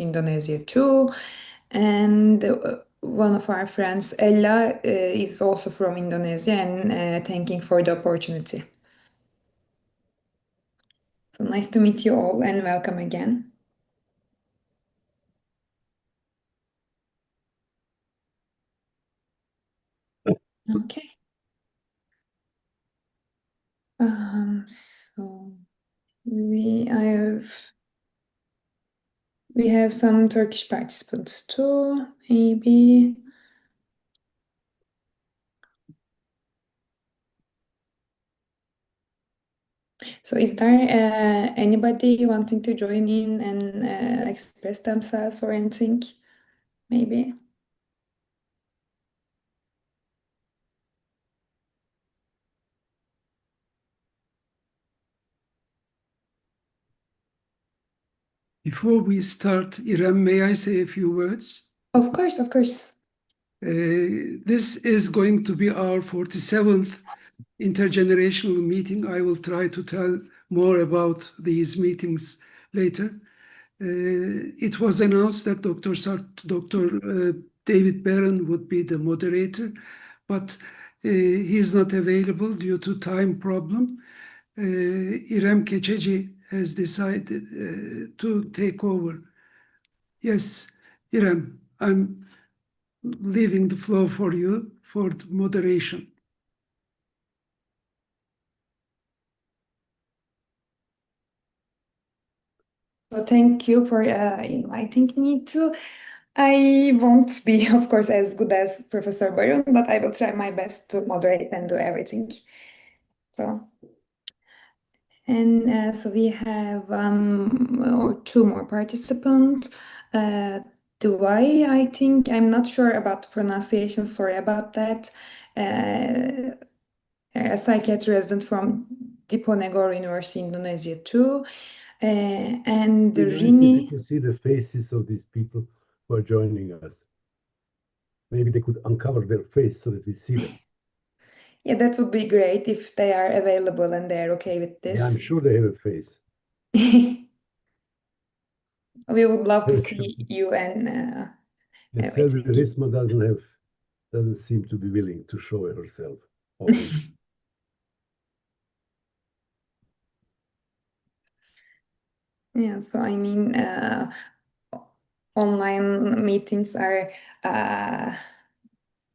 Indonesia too. And one of our friends, Ella, is also from Indonesia and thanking for the opportunity. So nice to meet you all and welcome again. Okay. So we have some Turkish participants too, maybe. So is there anybody wanting to join in and express themselves or anything? Maybe. Before we start, Irem, may I say a few words? Of course, of course. This is going to be our 47th intergenerational meeting. I will try to tell more about these meetings later. It was announced that Dr. David Barron would be the moderator, but he is not available due to time problem. İrem Keçeci has decided to take over. Yes, İrem, I'm leaving the floor for you for the moderation. So thank you for inviting me to. I won't be, of course, as good as Professor Barun, but I will try my best to moderate and do everything. So, and so we have or two more participants. Duai, I think, I'm not sure about the pronunciation, sorry about that. A psychiatry resident from Diponegoro University, Indonesia too. And It'd be nice if we Rini. could see the faces of these people who are joining us. Maybe they could uncover their face so that we see them. Yeah, that would be great if they are available and they're okay with Yeah, I'm this. sure they have a face. We would love to Selvi see you and everything. Risma doesn't seem to be willing to show herself always. Yeah, so I mean, online meetings are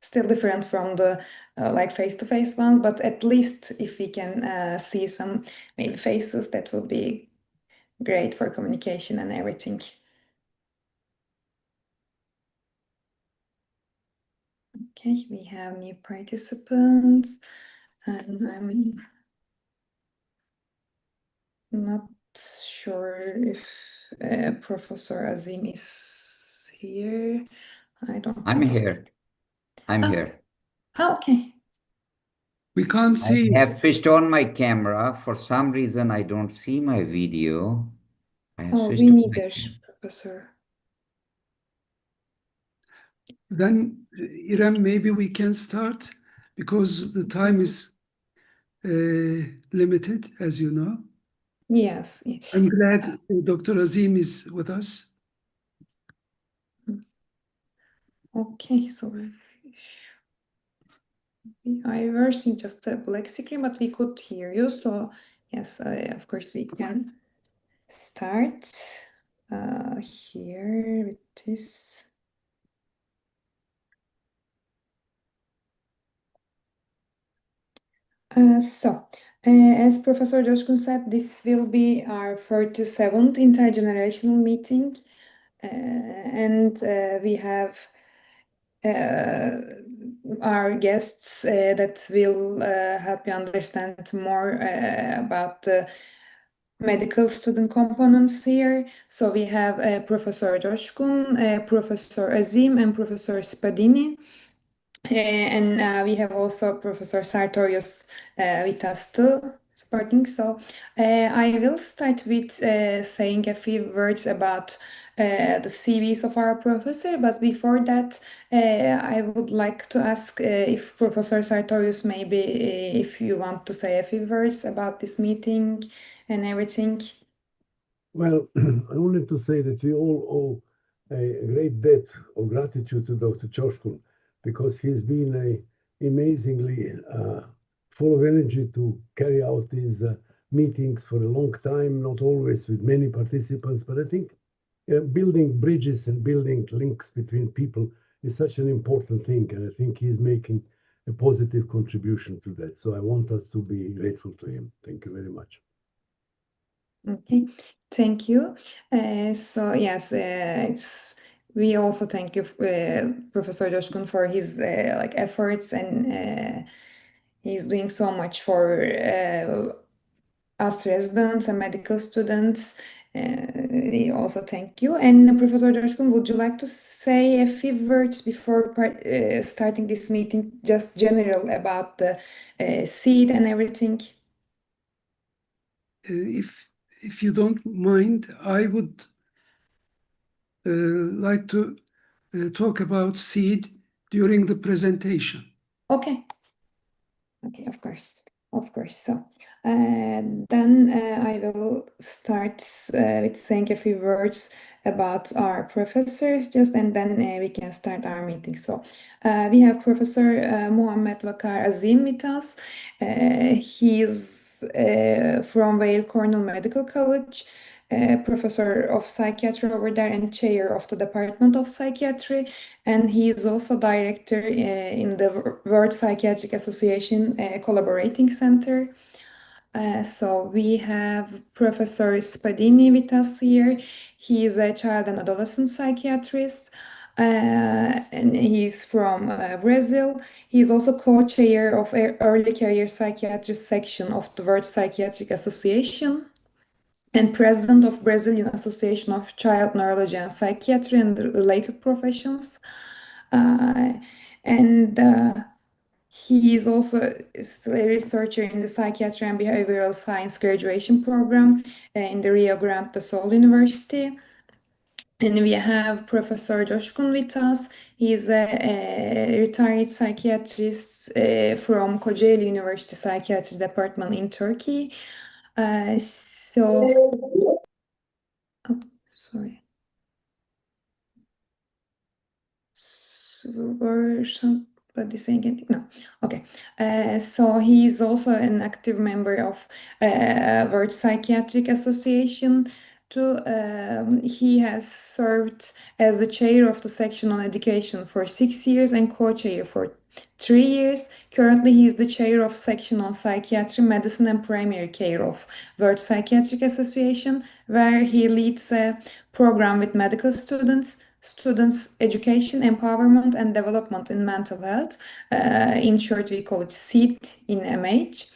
still different from the like face-to-face ones, but at least if we can see some maybe faces, that would be great for communication and everything. Okay, we have new participants, and I'm not sure if Professor Azim is here. I don't I'm think so. here. I'm Oh. here. Oh, okay. We can't see. I have switched on my camera. For some reason, I don't see my video. I have Oh, switched we on need my a camera. professor. Then, Irem, maybe we can start because the time is limited, as you know. Yes. I'm glad Dr. Azim is with us. Okay, so I were seeing just a black screen, but we could hear you. So yes, of course we can start here with this. As Professor Coşkun said, this will be our 47th intergenerational meeting, and we have our guests that will help you understand more about the medical student components here. So we have Professor Coşkun, Professor Azim, and Professor Spadini. And we have also Professor Sartorius with us too, supporting. So I will start with saying a few words about the CVs of our professor, but before that, I would like to ask if Professor Sartorius, maybe if you want to say a few words about this meeting and everything. Well, I wanted to say that we all owe a great debt of gratitude to Dr. Choshkun because he's been amazingly full of energy to carry out these meetings for a long time, not always with many participants, but I think building bridges and building links between people is such an important thing, and I think he's making a positive contribution to that. So I want us to be grateful to him. Thank you very much. Okay, thank you. So yes, we also thank you, Professor Coşkun, for his like efforts, and he's doing so much for us residents and medical students. We also thank you. And Professor Coşkun, would you like to say a few words before starting this meeting, just general about the seed and everything? If you don't mind, I would like to talk about seed during the presentation. Okay. Okay, of course. Of course. So then I will start with saying a few words about our professors, just and then we can start our meeting. So we have Professor Muhammed Vakar Azim with us. He's from Vale Cornell Medical College. Professor of psychiatry over there and chair of the Department of Psychiatry, and he is also director in the World Psychiatric Association Collaborating Center. So we have Professor Spadini with us here. He is a child and adolescent psychiatrist, and he's from Brazil. He is also co-chair of Early Career Psychiatry section of the World Psychiatric Association and president of Brazilian Association of Child Neurology and Psychiatry and related professions. Uh, and he is also still a researcher in the Psychiatry and Behavioral Science graduation program in the Rio Grande do Sul University. And we have Professor Coşkun with us. He's a retired psychiatrist from Kocaeli University Psychiatry Department in Turkey. Oh, sorry. Were somebody saying anything? No. Okay. So he is also an active member of World Psychiatric Association. Too. He has served as the chair of the section on education for 6 years and co-chair for 3 years. Currently, he is the chair of section on psychiatry, medicine, and primary care of World Psychiatric Association, where he leads a program with medical students education, empowerment, and development in mental health. In short, we call it SEED in MH.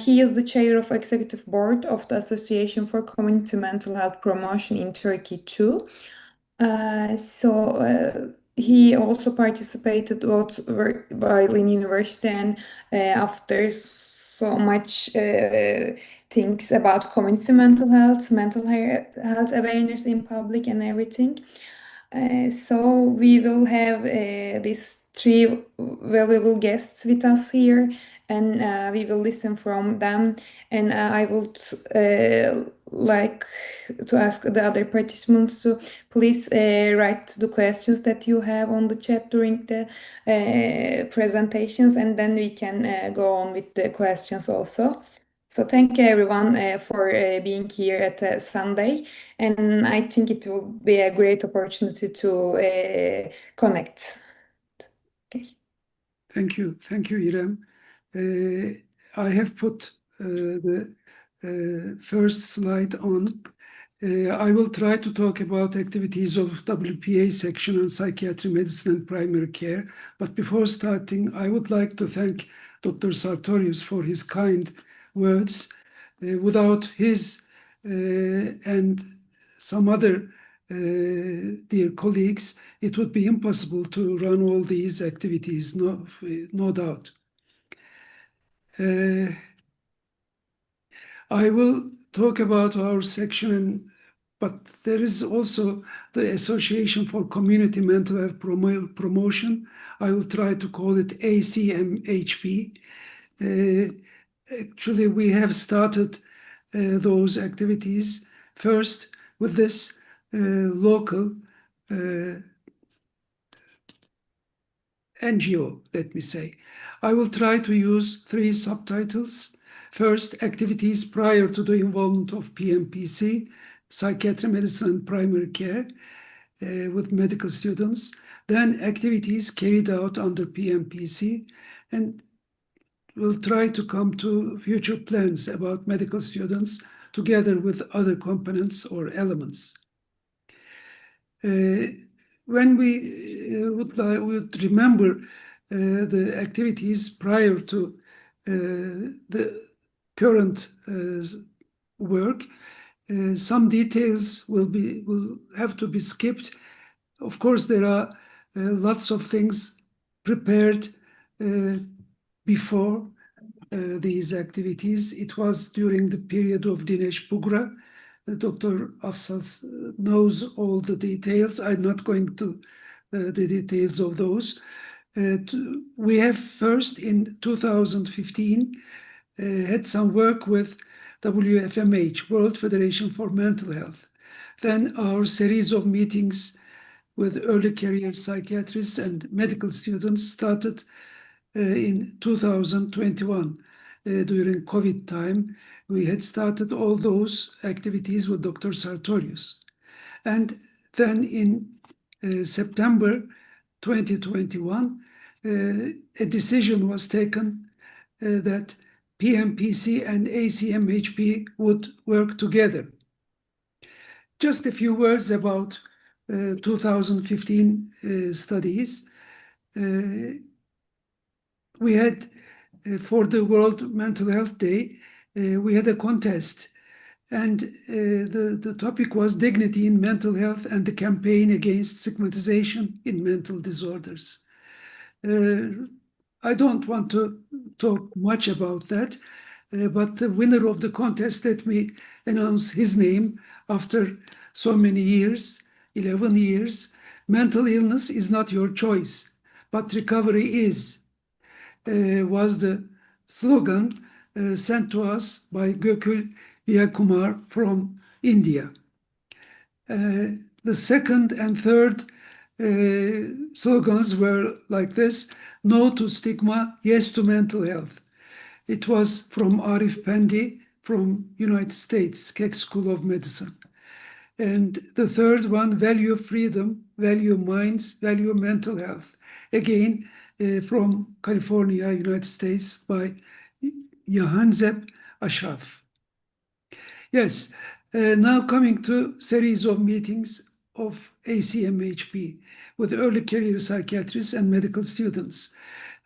He is the chair of executive board of the Association for Community Mental Health Promotion in Turkey too. He also participated both while in university and after so much things about community mental health awareness in public and everything. So we will have these three valuable guests with us here, and we will listen from them. And I would like to ask the other participants to please write the questions that you have on the chat during the presentations, and then we can go on with the questions also. So thank you everyone for being here at Sunday, and I think it will be a great opportunity to connect. Okay. Thank you, Irem. I have put the first slide on. I will try to talk about activities of WPA section on psychiatry, medicine, and primary care. But before starting, I would like to thank Dr. Sartorius for his kind words. Without his and some other dear colleagues, it would be impossible to run all these activities, no doubt. I will talk about our section, but there is also the Association for Community Mental Health Promotion. I will try to call it ACMHP. Actually, we have started those activities first with this local NGO, let me say. I will try to use 3 subtitles. First, activities prior to the involvement of PMPC, psychiatry, medicine, and primary care with medical students. Then activities carried out under PMPC, and we'll try to come to future plans about medical students together with other components or elements. When we would remember the activities prior to the current work, some details will have to be skipped. Of course, there are lots of things prepared before these activities. It was during the period of Dinesh Bugra. Dr. Afsas knows all the details. I'm not going to the details of those. We have first in 2015 had some work with WFMH, World Federation for Mental Health. Then our series of meetings with early career psychiatrists and medical students started in 2021 during COVID time. We had started all those activities with Dr. Sartorius. And then in September 2021, a decision was taken that PMPC and ACMHP would work together. Just a few words about 2015 studies. We had, for the World Mental Health Day, we had a contest, and the topic was dignity in mental health and the campaign against stigmatization in mental disorders. I don't want to talk much about that, but the winner of the contest, let me announce his name after so many years, 11 years. Mental illness is not your choice, but recovery is, was the slogan sent to us by Gökül Viyakumar from India. The second and third slogans were like this: no to stigma, yes to mental health. It was from Arif Pendi from United States, Keck School of Medicine. And the third one, value freedom, value minds, value mental health. Again, from California, United States, by Jahanzeb Ashraf. Yes, now coming to series of meetings of ACMHP with early career psychiatrists and medical students.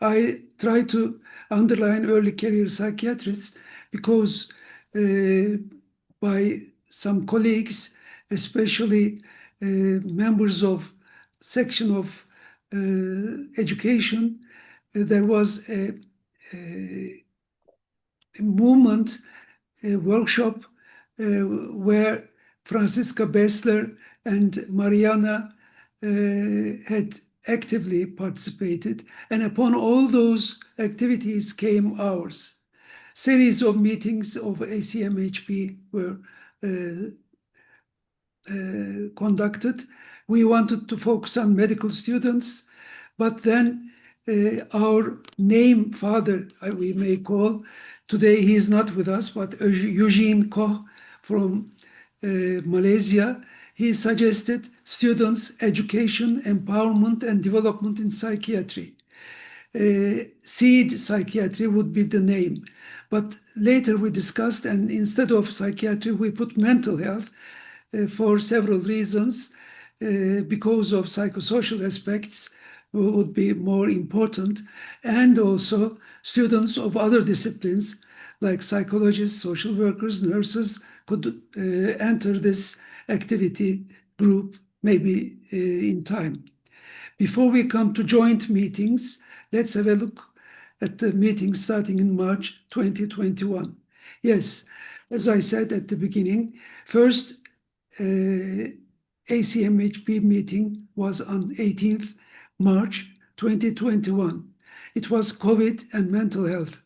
I try to underline early career psychiatrists because by some colleagues, especially members of section of education, there was a movement, a workshop where Franziska Bessler and Mariana had actively participated, and upon all those activities came ours. Series of meetings of ACMHP were conducted. We wanted to focus on medical students, but then our name father, we may call, today he is not with us, but Eugene Koh from Malaysia, he suggested students, education, empowerment, and development in psychiatry. Seed psychiatry would be the name. But later we discussed, and instead of psychiatry, we put mental health for several reasons. Because of psychosocial aspects would be more important, and also students of other disciplines like psychologists, social workers, nurses could enter this activity group maybe in time. Before we come to joint meetings, let's have a look at the meeting starting in March 2021. Yes, as I said at the beginning, first ACMHP meeting was on 18th March 2021. It was COVID and mental health,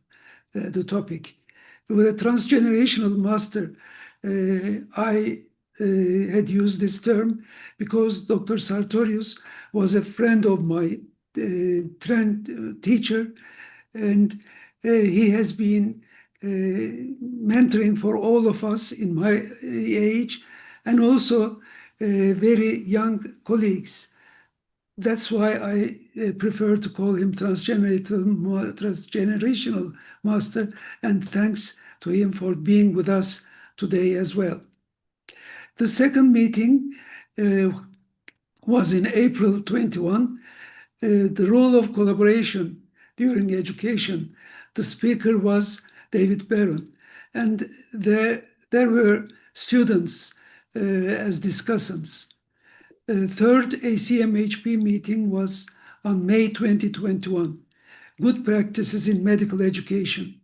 the topic. With a transgenerational master, I had used this term because Dr. Sartorius was a friend of my teacher, and he has been mentoring for all of us in my age, and also very young colleagues. That's why I prefer to call him transgenerational master, and thanks to him for being with us today as well. The second meeting was in April 21. The role of collaboration during education. The speaker was David Barron, and there were students as discussants. Third ACMHP meeting was on May 2021. Good practices in medical education.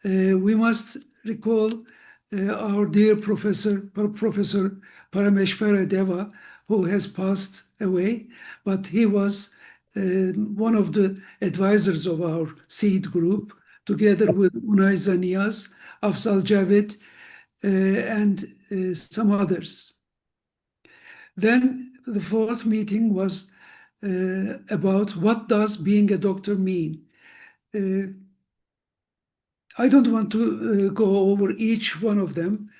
We must recall our dear Professor Parameshvara Deva, who has passed away, but he was one of the advisors of our seed group, together with Unay Zaniyaz, Afzal Javed, and some others. Then the fourth meeting was about what does being a doctor mean. I don't want to go over each one of them.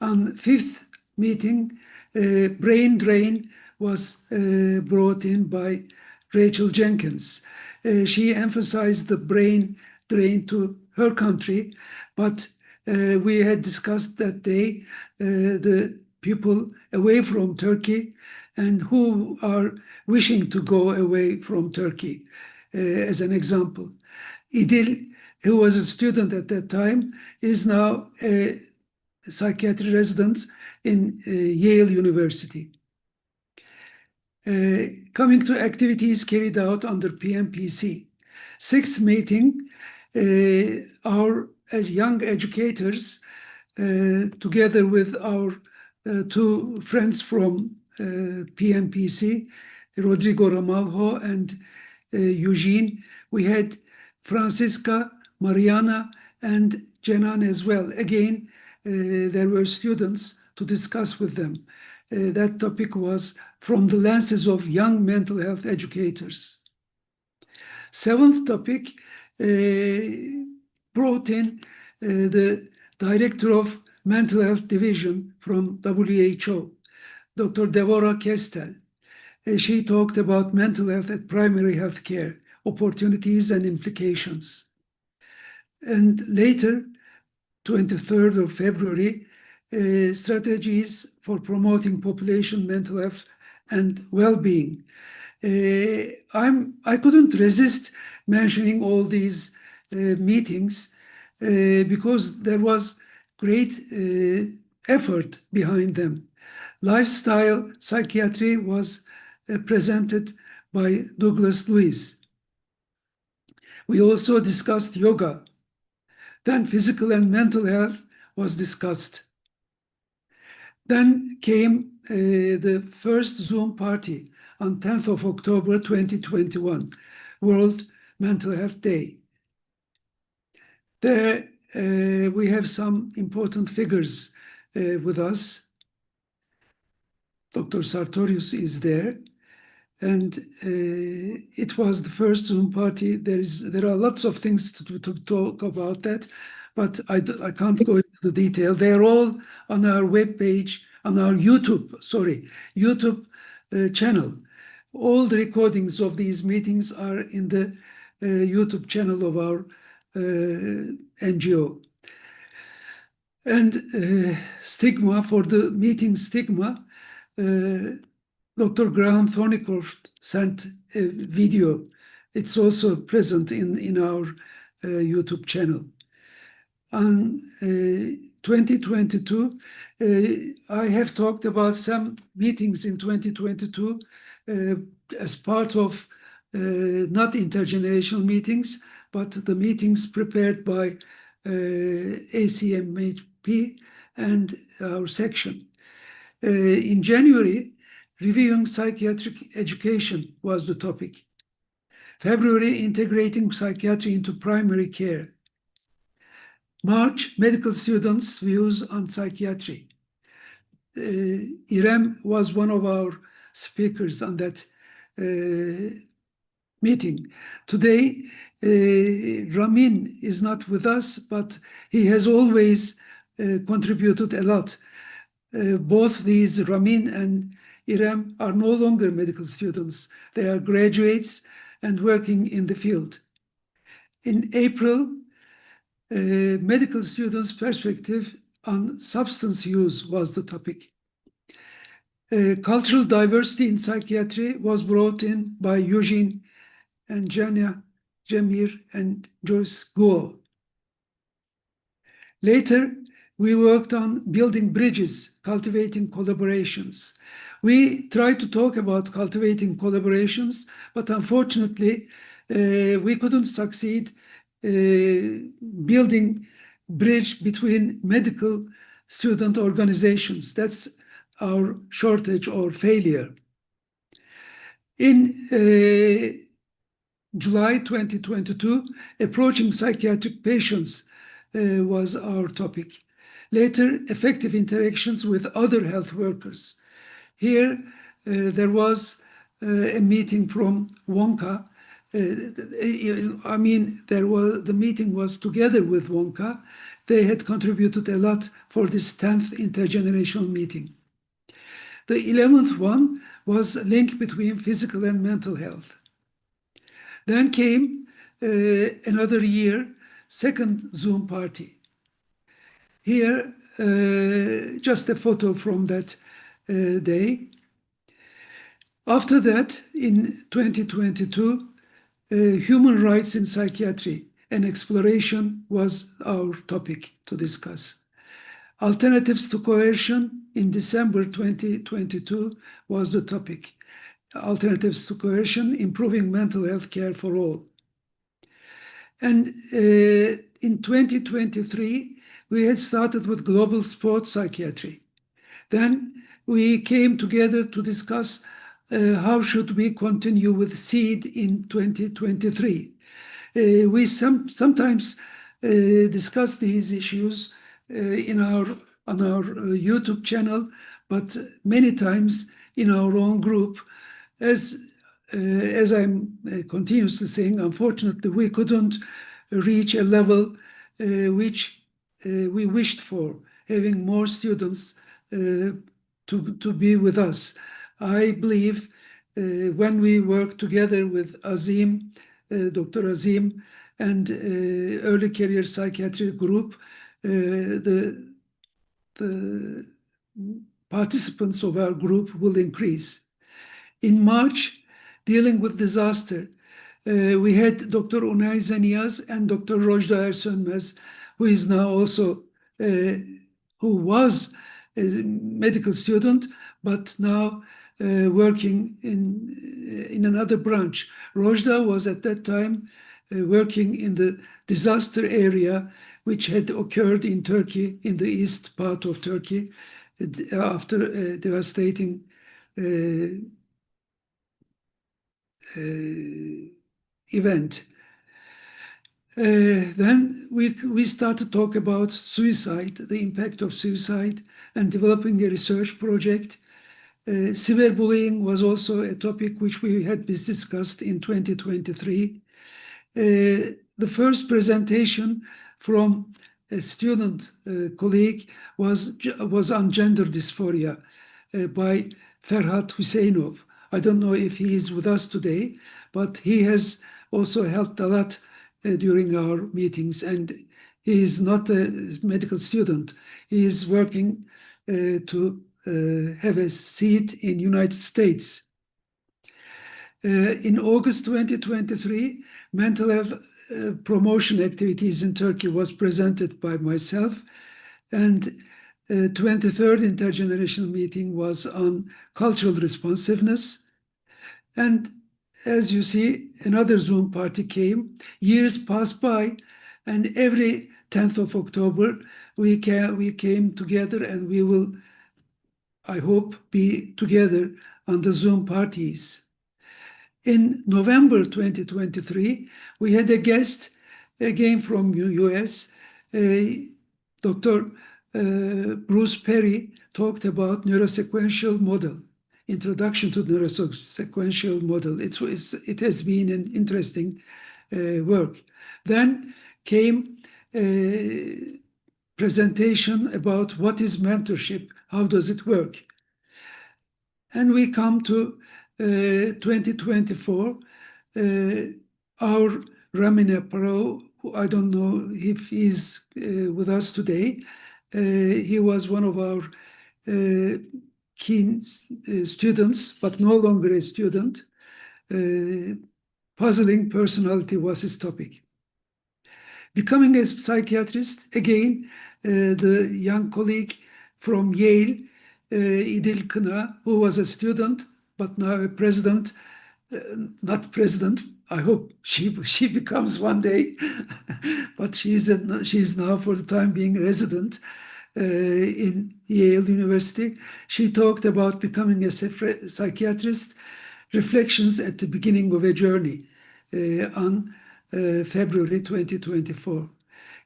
On fifth meeting, brain drain was brought in by Rachel Jenkins. She emphasized the brain drain to her country, but we had discussed that day the people away from Turkey and who are wishing to go away from Turkey, as an example. Idil, who was a student at that time, is now a psychiatry resident in Yale University. Coming to activities carried out under PMPC. Sixth meeting, our young educators, together with our two friends from PMPC, Rodrigo Ramalho and Eugene, we had Francisca, Mariana, and Jenan as well. Again, there were students to discuss with them. That topic was from the lenses of young mental health educators. Seventh topic brought in the director of mental health division from WHO, Dr. Deborah Kestel. She talked about mental health at primary health care, opportunities and implications. And later, 23rd of February, strategies for promoting population mental health and well-being. I couldn't resist mentioning all these meetings because there was great effort behind them. Lifestyle psychiatry was presented by Douglas Lewis. We also discussed yoga. Then physical and mental health was discussed. Then came the first Zoom party on 10th of October 2021, World Mental Health Day. There we have some important figures with us. Dr. Sartorius is there, and it was the first Zoom party. There are lots of things to talk about that, but I can't go into detail. They're all on our webpage, on our YouTube channel. All the recordings of these meetings are in the YouTube channel of our NGO. And stigma, for the meeting stigma, Dr. Graham Thornycroft sent a video. It's also present in our YouTube channel. On 2022, I have talked about some meetings in 2022 as part of not intergenerational meetings, but the meetings prepared by ACMHP and our section. In January, reviewing psychiatric education was the topic. February, integrating psychiatry into primary care. March, medical students' views on psychiatry. IrEM was one of our speakers on that meeting. Today, Ramin is not with us, but he has always contributed a lot. Both these, Ramin and IrEM, are no longer medical students. They are graduates and working in the field. In April, medical students' perspective on substance use was the topic. Cultural diversity in psychiatry was brought in by Eugene and Jania Jamir and Joyce Guo. Later, we worked on building bridges, cultivating collaborations. We tried to talk about cultivating collaborations, but unfortunately, we couldn't succeed building bridge between medical student organizations. That's our shortage or failure. In July 2022, approaching psychiatric patients was our topic. Later, effective interactions with other health workers. Here, there was a meeting from Wonka. The meeting was together with Wonka. They had contributed a lot for this 10th intergenerational meeting. The 11th one was a link between physical and mental health. Then came another year, second Zoom party. Here, just a photo from that day. After that, in 2022, human rights in psychiatry, an exploration was our topic to discuss. Alternatives to coercion in December 2022 was the topic. Alternatives to coercion, improving mental health care for all. And in 2023, we had started with global sports psychiatry. Then we came together to discuss how should we continue with SEED in 2023. We sometimes discuss these issues on our YouTube channel, but many times in our own group. As I'm continuously saying, unfortunately, we couldn't reach a level which we wished for, having more students to be with us. I believe when we work together with Azim, Dr. Azim, and early career psychiatry group, the participants of our group will increase. In March, dealing with disaster, we had Dr. Unay Zaniyaz and Dr. Rojda Ersönmez, who is now also, who was a medical student, but now working in another branch. Rojda was at that time working in the disaster area, which had occurred in Turkey, in the east part of Turkey, after a devastating event. Then we started to talk about suicide, the impact of suicide, and developing a research project. Cyberbullying was also a topic which we had discussed in 2023. The first presentation from a student colleague was on gender dysphoria by Ferhat Hüseyinov. I don't know if he is with us today, but he has also helped a lot during our meetings, and he is not a medical student. He is working to have a seat in United States. In August 2023, mental health promotion activities in Turkey was presented by myself, and 23rd intergenerational meeting was on cultural responsiveness. And as you see, another Zoom party came. Years passed by, and every 10th of October, we came together, and we will, I hope, be together on the Zoom parties. In November 2023, we had a guest again from US, Dr. Bruce Perry talked about neurosequential model, introduction to neurosequential model. It has been an interesting work. Then came a presentation about what is mentorship, how does it work. And we come to 2024. Our Ramine Pro, who I don't know if he's with us today, he was one of our keen students, but no longer a student. Puzzling personality was his topic. Becoming a psychiatrist, again, the young colleague from Yale, İdil Kına, who was a student, but now a president, not president, I hope she becomes one day, but she's now for the time being resident in Yale University. She talked about becoming a psychiatrist, reflections at the beginning of a journey on February 2024.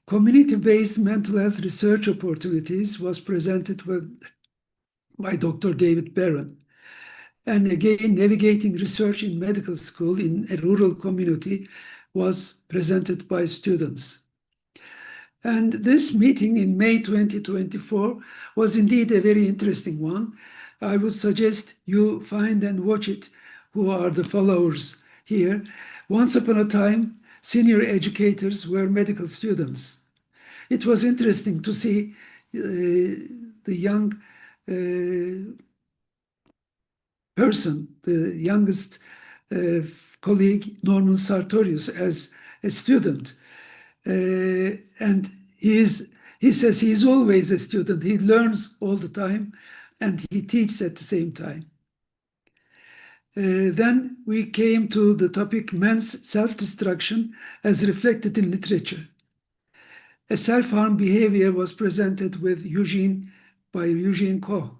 Community-based mental health research opportunities was presented by Dr. David Barron. And again, navigating research in medical school in a rural community was presented by students. And this meeting in May 2024 was indeed a very interesting one. I would suggest you find and watch it, who are the followers here. Once upon a time, senior educators were medical students. It was interesting to see the young person, the youngest colleague, Norman Sartorius, as a student. And he says he's always a student. He learns all the time, and he teaches at the same time. Then we came to the topic man's self-destruction as reflected in literature. A self-harm behavior was presented by Eugene Koh.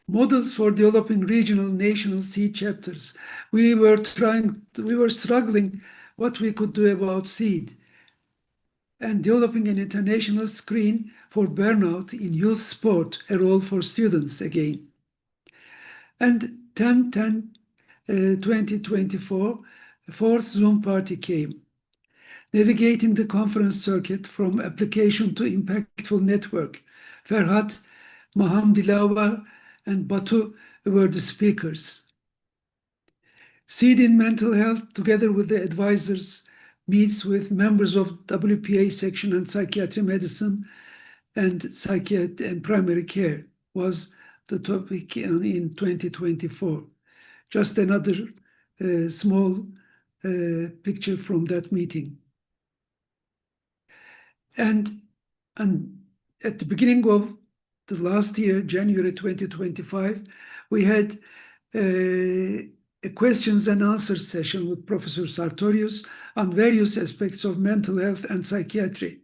Models for developing regional national seed chapters. We were struggling what we could do about seed, and developing an international screen for burnout in youth sport, a role for students again. And 10/10/2024, a fourth Zoom party came. Navigating the conference circuit from application to impactful network. Ferhat, Maham Dilawa, and Batu were the speakers. Seed in Mental Health, together with the advisors, meets with members of WPA section and psychiatry medicine and psychiatry and primary care was the topic in 2024. Just another small picture from that meeting. And at the beginning of the last year, January 2025, we had a questions and answers session with Professor Sartorius on various aspects of mental health and psychiatry.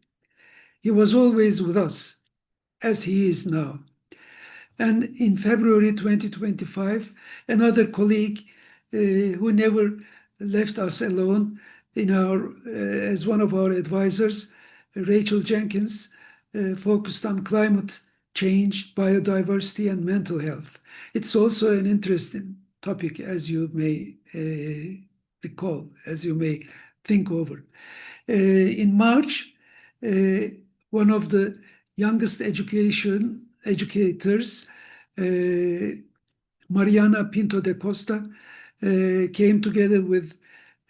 He was always with us, as he is now. And in February 2025, another colleague who never left us alone as one of our advisors, Rachel Jenkins, focused on climate change, biodiversity, and mental health. It's also an interesting topic, as you may recall, as you may think over. In March, one of the youngest educators, Mariana Pinto de Costa, came together with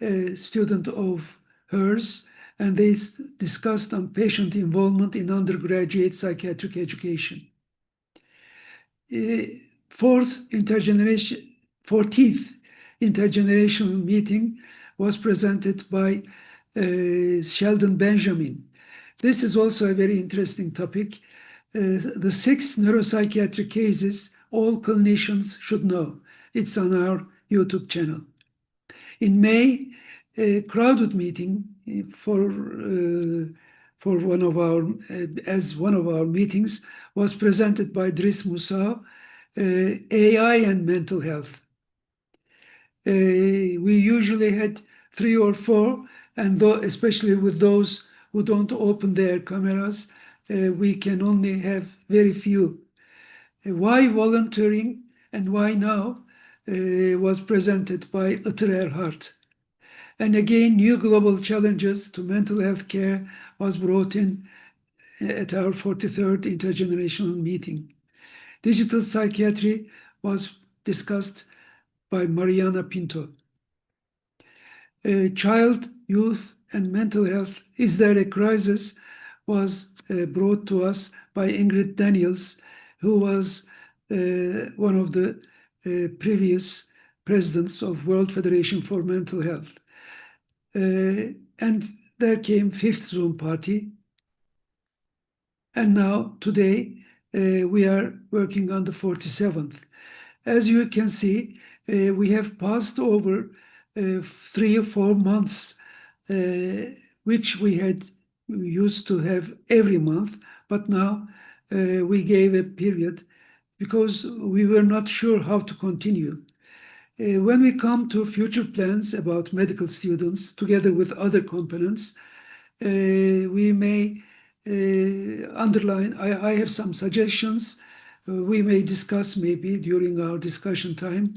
a student of hers, and they discussed on patient involvement in undergraduate psychiatric education. 14th intergenerational meeting was presented by Sheldon Benjamin. This is also a very interesting topic. The 6 neuropsychiatric cases all clinicians should know. It's on our YouTube channel. In May, a crowded meeting for one of our meetings was presented by Dris Musa, AI and mental health. We usually had 3 or 4, and especially with those who don't open their cameras, we can only have very few. Why volunteering and why now was presented by Itır Erhard. And again, new global challenges to mental health care was brought in at our 43rd intergenerational meeting. Digital psychiatry was discussed by Mariana Pinto. Child, youth, and mental health, is there a crisis, was brought to us by Ingrid Daniels, who was one of the previous presidents of World Federation for Mental Health. And there came fifth Zoom party. And now, today, we are working on the 47th. As you can see, we have passed over 3 or 4 months, which we used to have every month, but now we gave a period because we were not sure how to continue. When we come to future plans about medical students, together with other components, we may underline, I have some suggestions we may discuss maybe during our discussion time.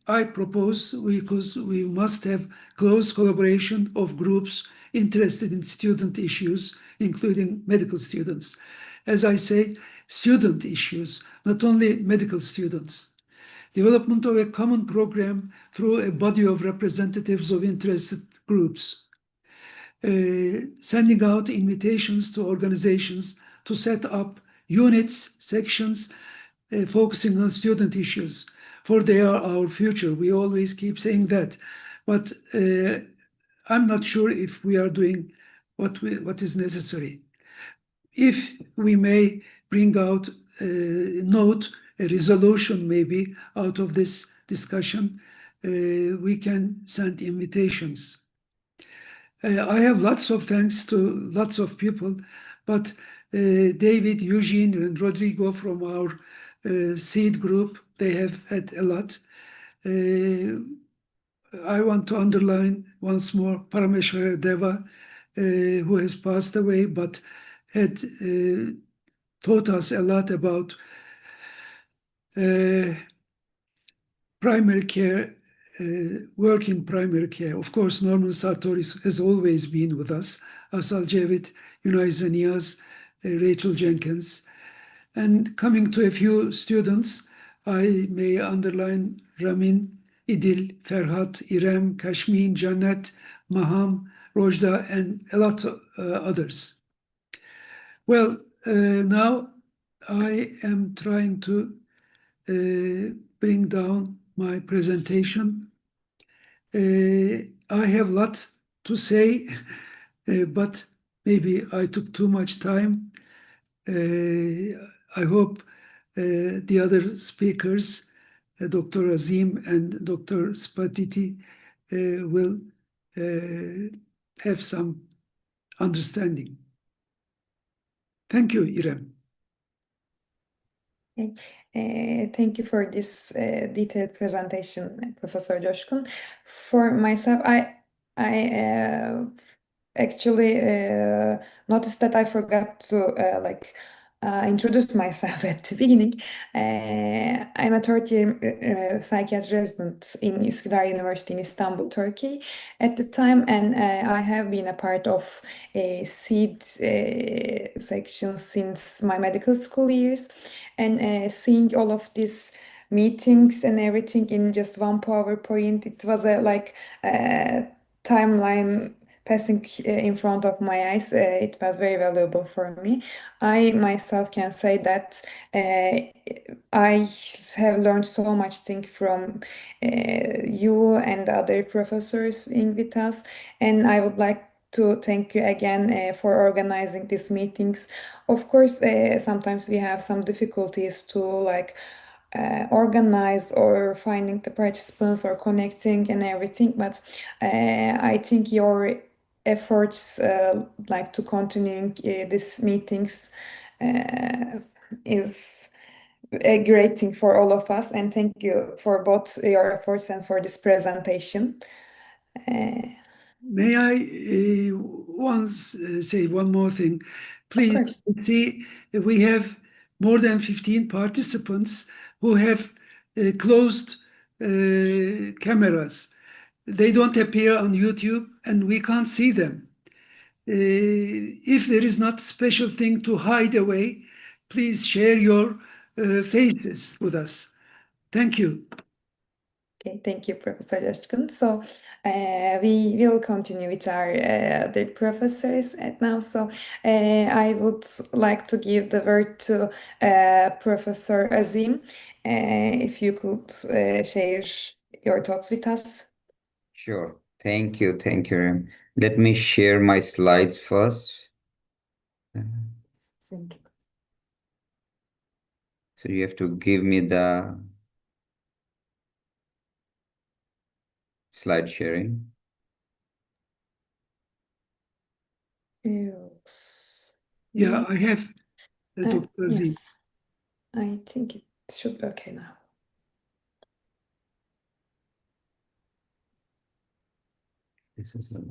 I propose, because we must have close collaboration of groups interested in student issues, including medical students. As I say, student issues, not only medical students. Development of a common program through a body of representatives of interested groups. Sending out invitations to organizations to set up units, sections, focusing on student issues, for they are our future. We always keep saying that. But I'm not sure if we are doing what is necessary. If we may bring out a note, a resolution maybe out of this discussion, we can send invitations. I have lots of thanks to lots of people, but David, Eugene, and Rodrigo from our seed group, they have had a lot. I want to underline once more Parameshwara Deva, who has passed away, but had taught us a lot about primary care, work in primary care. Of course, Norman Sartori has always been with us, Asal Cevit, Yunay Zaniyaz, Rachel Jenkins. And coming to a few students, I may underline Ramin, İdil, Ferhat, İrem, Kashmin, Janet, Maham, Rojda, and a lot of others. Well, now I am trying to bring down my presentation. I have a lot to say, but maybe I took too much time. I hope the other speakers, Dr. Azim and Dr. Spatiti, will have some understanding. Thank you, Irem. Thank you for this detailed presentation, Professor Coşkun. For myself, I actually noticed that I forgot to introduce myself at the beginning. I'm a third-year psychiatry resident in Üsküdar University in Istanbul, Turkey at the time, and I have been a part of a seed section since my medical school years. And seeing all of these meetings and everything in just one PowerPoint, it was a timeline passing in front of my eyes. It was very valuable for me. I myself can say that I have learned so much thing from you and other professors being with us, and I would like to thank you again for organizing these meetings. Of course, sometimes we have some difficulties to organize or finding the participants or connecting and everything, but I think your efforts to continuing these meetings is a great thing for all of us, and thank you for both your efforts and for this presentation. Uh, May I once say one more thing? Of Please course. see, we have more than 15 participants who have closed cameras. They don't appear on YouTube and we can't see them. If there is not special thing to hide away, please share your faces with us. Thank you. Okay, thank you, Professor Coşkun. So we will continue with our other professors now. So I would like to give the word to Professor Azim. If you could share your thoughts with us. Sure. Thank you. Thank you, Ram. Let me share my slides first. So you have to give me the slide sharing. Yes. Yeah, I have Dr. Z. Yes, I think it should be okay now. This is the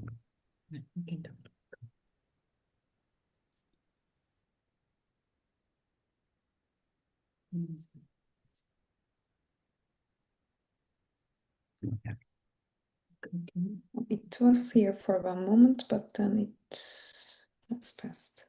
It was here for one moment, but then it has passed.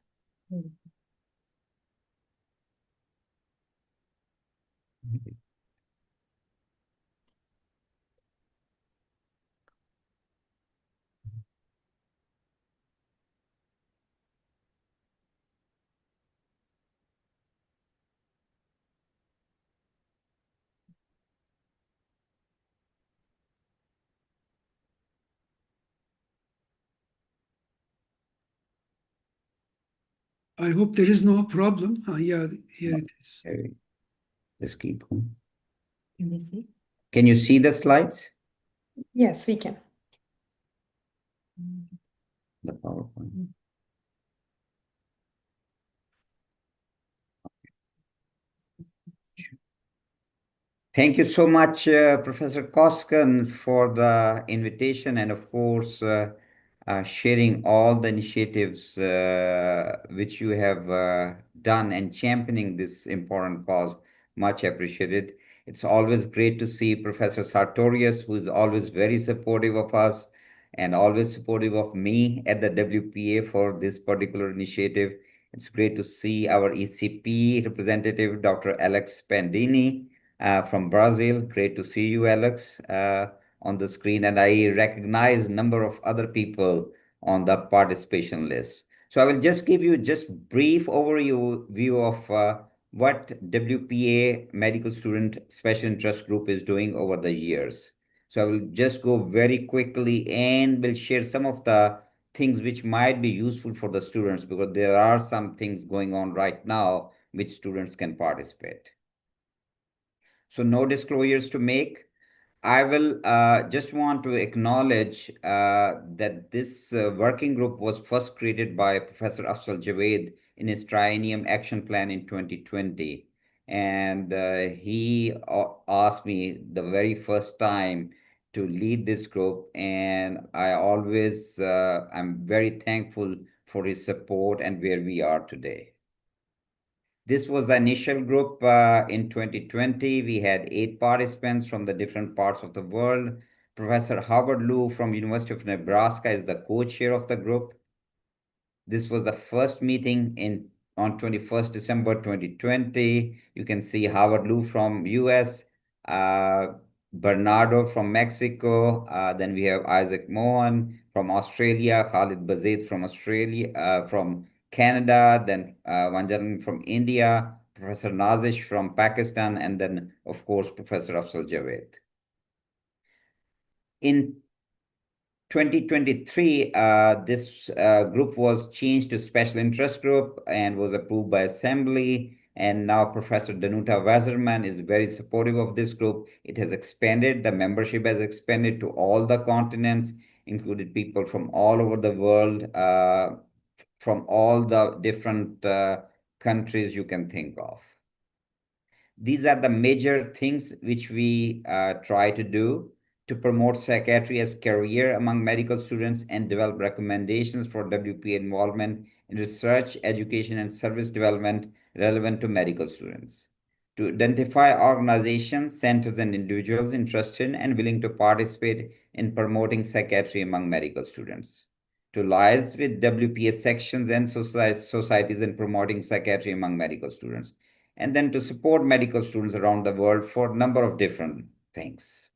I hope there is no problem. Yeah, here it is. Okay. Just keep going. Can we see? Can you see the slides? Yes, we can. The PowerPoint. Thank you so much, Professor Koskan, for the invitation and, of course, sharing all the initiatives which you have done and championing this important cause. Much appreciated. It's always great to see Professor Sartorius, who is always very supportive of us and always supportive of me at the WPA for this particular initiative. It's great to see our ECP representative, Dr. Alex Pandini from Brazil. Great to see you, Alex, on the screen. And I recognize a number of other people on the participation list. So I will just give you just brief overview view of what WPA Medical Student Special Interest Group is doing over the years. So I will just go very quickly and will share some of the things which might be useful for the students because there are some things going on right now which students can participate. So no disclosures to make. I will just want to acknowledge that this working group was first created by Professor Afzal Javed in his Triennium Action Plan in 2020. And he asked me the very first time to lead this group. And I always, I'm very thankful for his support and where we are today. This was the initial group in 2020. We had 8 participants from the different parts of the world. Professor Howard Liu from University of Nebraska is the co-chair of the group. This was the first meeting on 21st December 2020. You can see Howard Liu from US, Bernardo from Mexico. Then we have Isaac Mohan from Australia, Khalid Bazid from Australia, from Canada, then one gentleman from India, Professor Nazish from Pakistan, and then, of course, Professor Afzal Javed. In 2023, this group was changed to special interest group and was approved by assembly. And now Professor Danuta Wasserman is very supportive of this group. It has expanded, the membership has expanded to all the continents, included people from all over the world, from all the different countries you can think of. These are the major things which we try to do to promote psychiatry as career among medical students and develop recommendations for WPA involvement in research, education, and service development relevant to medical students. To identify organizations, centers, and individuals interested and willing to participate in promoting psychiatry among medical students. To liaise with WPA sections and societies in promoting psychiatry among medical students. And then to support medical students around the world for a number of different things.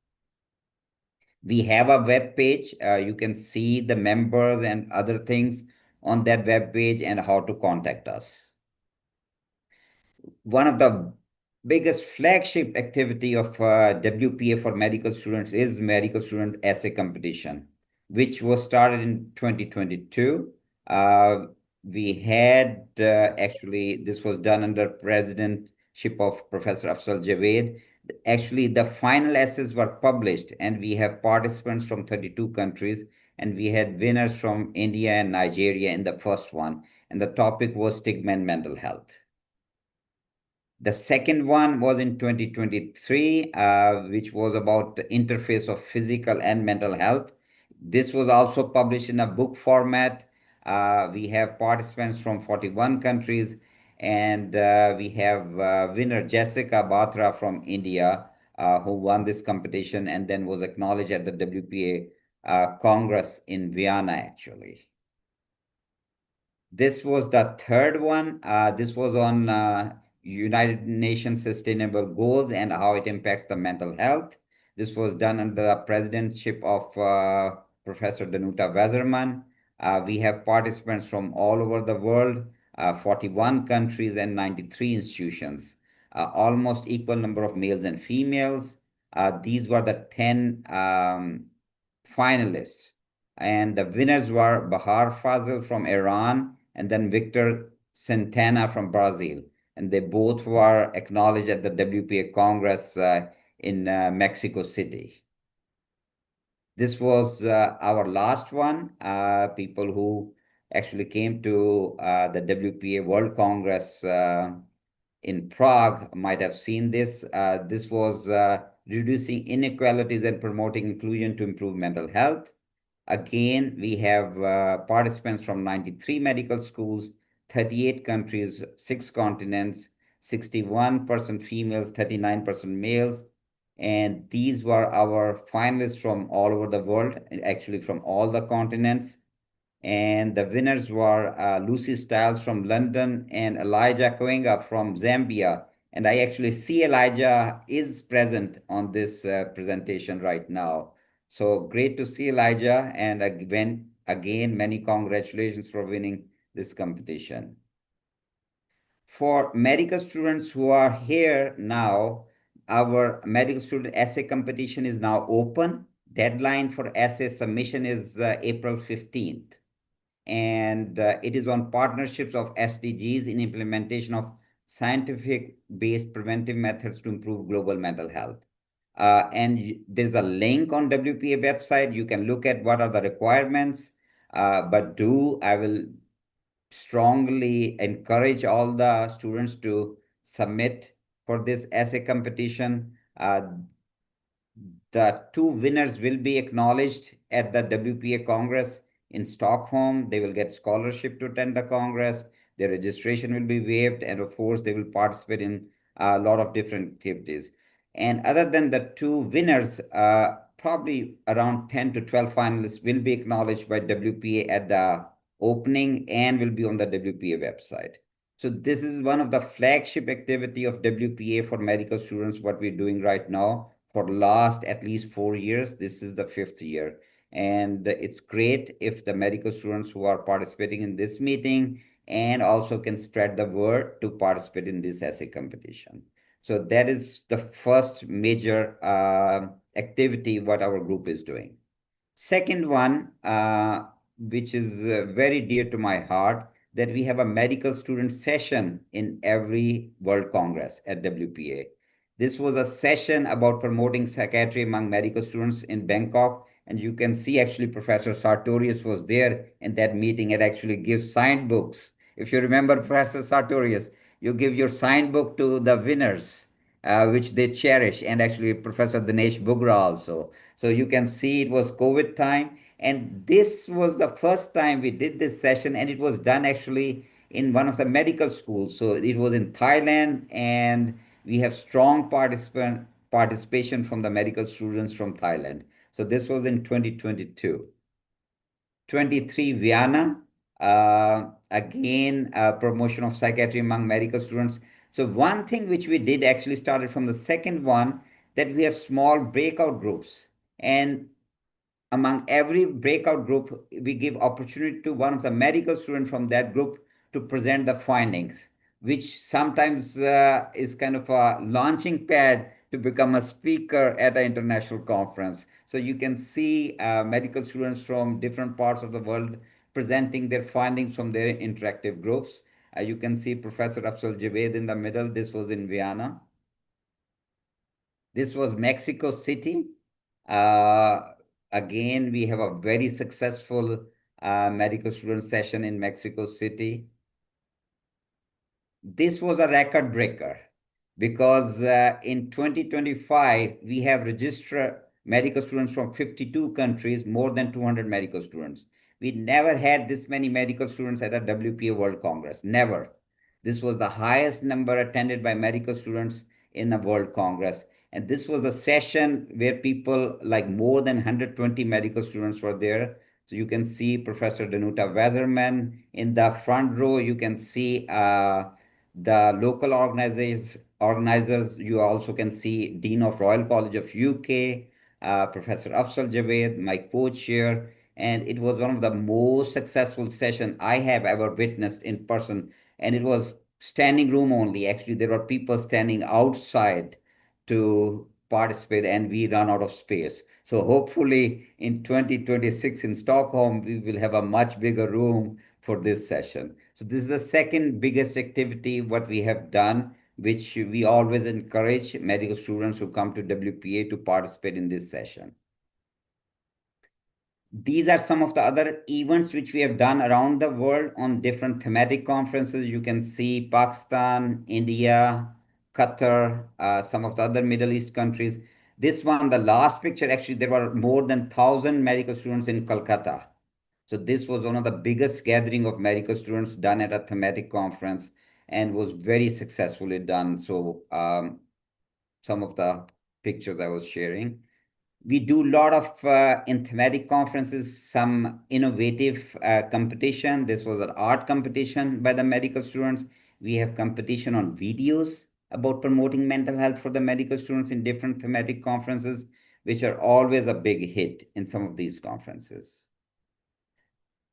We have a web page. You can see the members and other things on that web page and how to contact us. One of the biggest flagship activity of WPA for medical students is medical student essay competition, which was started in 2022. We had actually, this was done under presidentship of Professor Afzal Javed. Actually, the final essays were published, and we have participants from 32 countries, and we had winners from India and Nigeria in the first one, and the topic was stigma and mental health. The second one was in 2023, which was about the interface of physical and mental health. This was also published in a book format. We have participants from 41 countries, and we have winner Jessica Batra from India, who won this competition and then was acknowledged at the WPA Congress in Vienna, actually. This was the third one. This was on United Nations Sustainable Goals and how it impacts the mental health. This was done under the presidentship of Professor Danuta Weserman. We have participants from all over the world, 41 countries and 93 institutions, almost equal number of males and females. These were the 10 finalists. And the winners were Bahar Fazil from Iran and then Victor Santana from Brazil. And they both were acknowledged at the WPA Congress in Mexico City. This was our last one. People who actually came to the WPA World Congress in Prague might have seen this. This was reducing inequalities and promoting inclusion to improve mental health. Again, we have participants from 93 medical schools, 38 countries, 6 continents, 61% females, 39% males. And these were our finalists from all over the world, and actually from all the continents. And the winners were Lucy Stiles from London and Elijah Koenga from Zambia. And I actually see Elijah is present on this presentation right now. So great to see Elijah, and again, many congratulations for winning this competition. For medical students who are here now, our medical student essay competition is now open. Deadline for essay submission is April 15th. And it is on partnerships of SDGs in implementation of scientific-based preventive methods to improve global mental health. And there's a link on WPA website. You can look at what are the requirements, but I will strongly encourage all the students to submit for this essay competition. The 2 winners will be acknowledged at the WPA Congress in Stockholm. They will get scholarship to attend the Congress. Their registration will be waived, and of course, they will participate in a lot of different activities. And other than the 2 winners, probably around 10 to 12 finalists will be acknowledged by WPA at the opening and will be on the WPA website. So this is one of the flagship activity of WPA for medical students, what we're doing right now for last at least 4 years. This is the 5th year. And it's great if the medical students who are participating in this meeting and also can spread the word to participate in this essay competition. So that is the first major activity what our group is doing. Second one, which is very dear to my heart, that we have a medical student session in every World Congress at WPA. This was a session about promoting psychiatry among medical students in Bangkok. And you can see actually Professor Sartorius was there in that meeting and actually gives signed books. If you remember Professor Sartorius, you give your signed book to the winners which they cherish, and actually Professor Dinesh Bugra also. So you can see it was COVID time, and this was the first time we did this session, and it was done actually in one of the medical schools. So it was in Thailand, and we have strong participation from the medical students from Thailand. So this was in 2022. 23 Vienna, again, promotion of psychiatry among medical students. So one thing which we did actually started from the second one, that we have small breakout groups, and among every breakout group, we give opportunity to one of the medical students from that group to present the findings, which sometimes is kind of a launching pad to become a speaker at an international conference. So you can see medical students from different parts of the world presenting their findings from their interactive groups. You can see Professor Afzal Javed in the middle. This was in Vienna. This was Mexico City. Uh, Again, we have a very successful medical student session in Mexico City. This was a record breaker because in 2025, we have registered medical students from 52 countries, more than 200 medical students. We never had this many medical students at a WPA World Congress, never. This was the highest number attended by medical students in a World Congress. And this was a session where people, like more than 120 medical students were there. So you can see Professor Danuta Weserman in the front row. You can see the local organizers. You also can see Dean of Royal College of UK, Professor Afzal Javed, my co-chair, and it was one of the most successful sessions I have ever witnessed in person. And it was standing room only. Actually, there were people standing outside to participate, and we run out of space. So hopefully in 2026 in Stockholm, we will have a much bigger room for this session. So this is the second biggest activity what we have done, which we always encourage medical students who come to WPA to participate in this session. These are some of the other events which we have done around the world on different thematic conferences. You can see Pakistan, India, Qatar, some of the other Middle East countries. This one, the last picture, actually, there were more than 1,000 medical students in Kolkata. So this was one of the biggest gathering of medical students done at a thematic conference and was very successfully done. So some of the pictures I was sharing. We do a lot of in thematic conferences, some innovative competition. This was an art competition by the medical students. We have competition on videos about promoting mental health for the medical students in different thematic conferences, which are always a big hit in some of these conferences.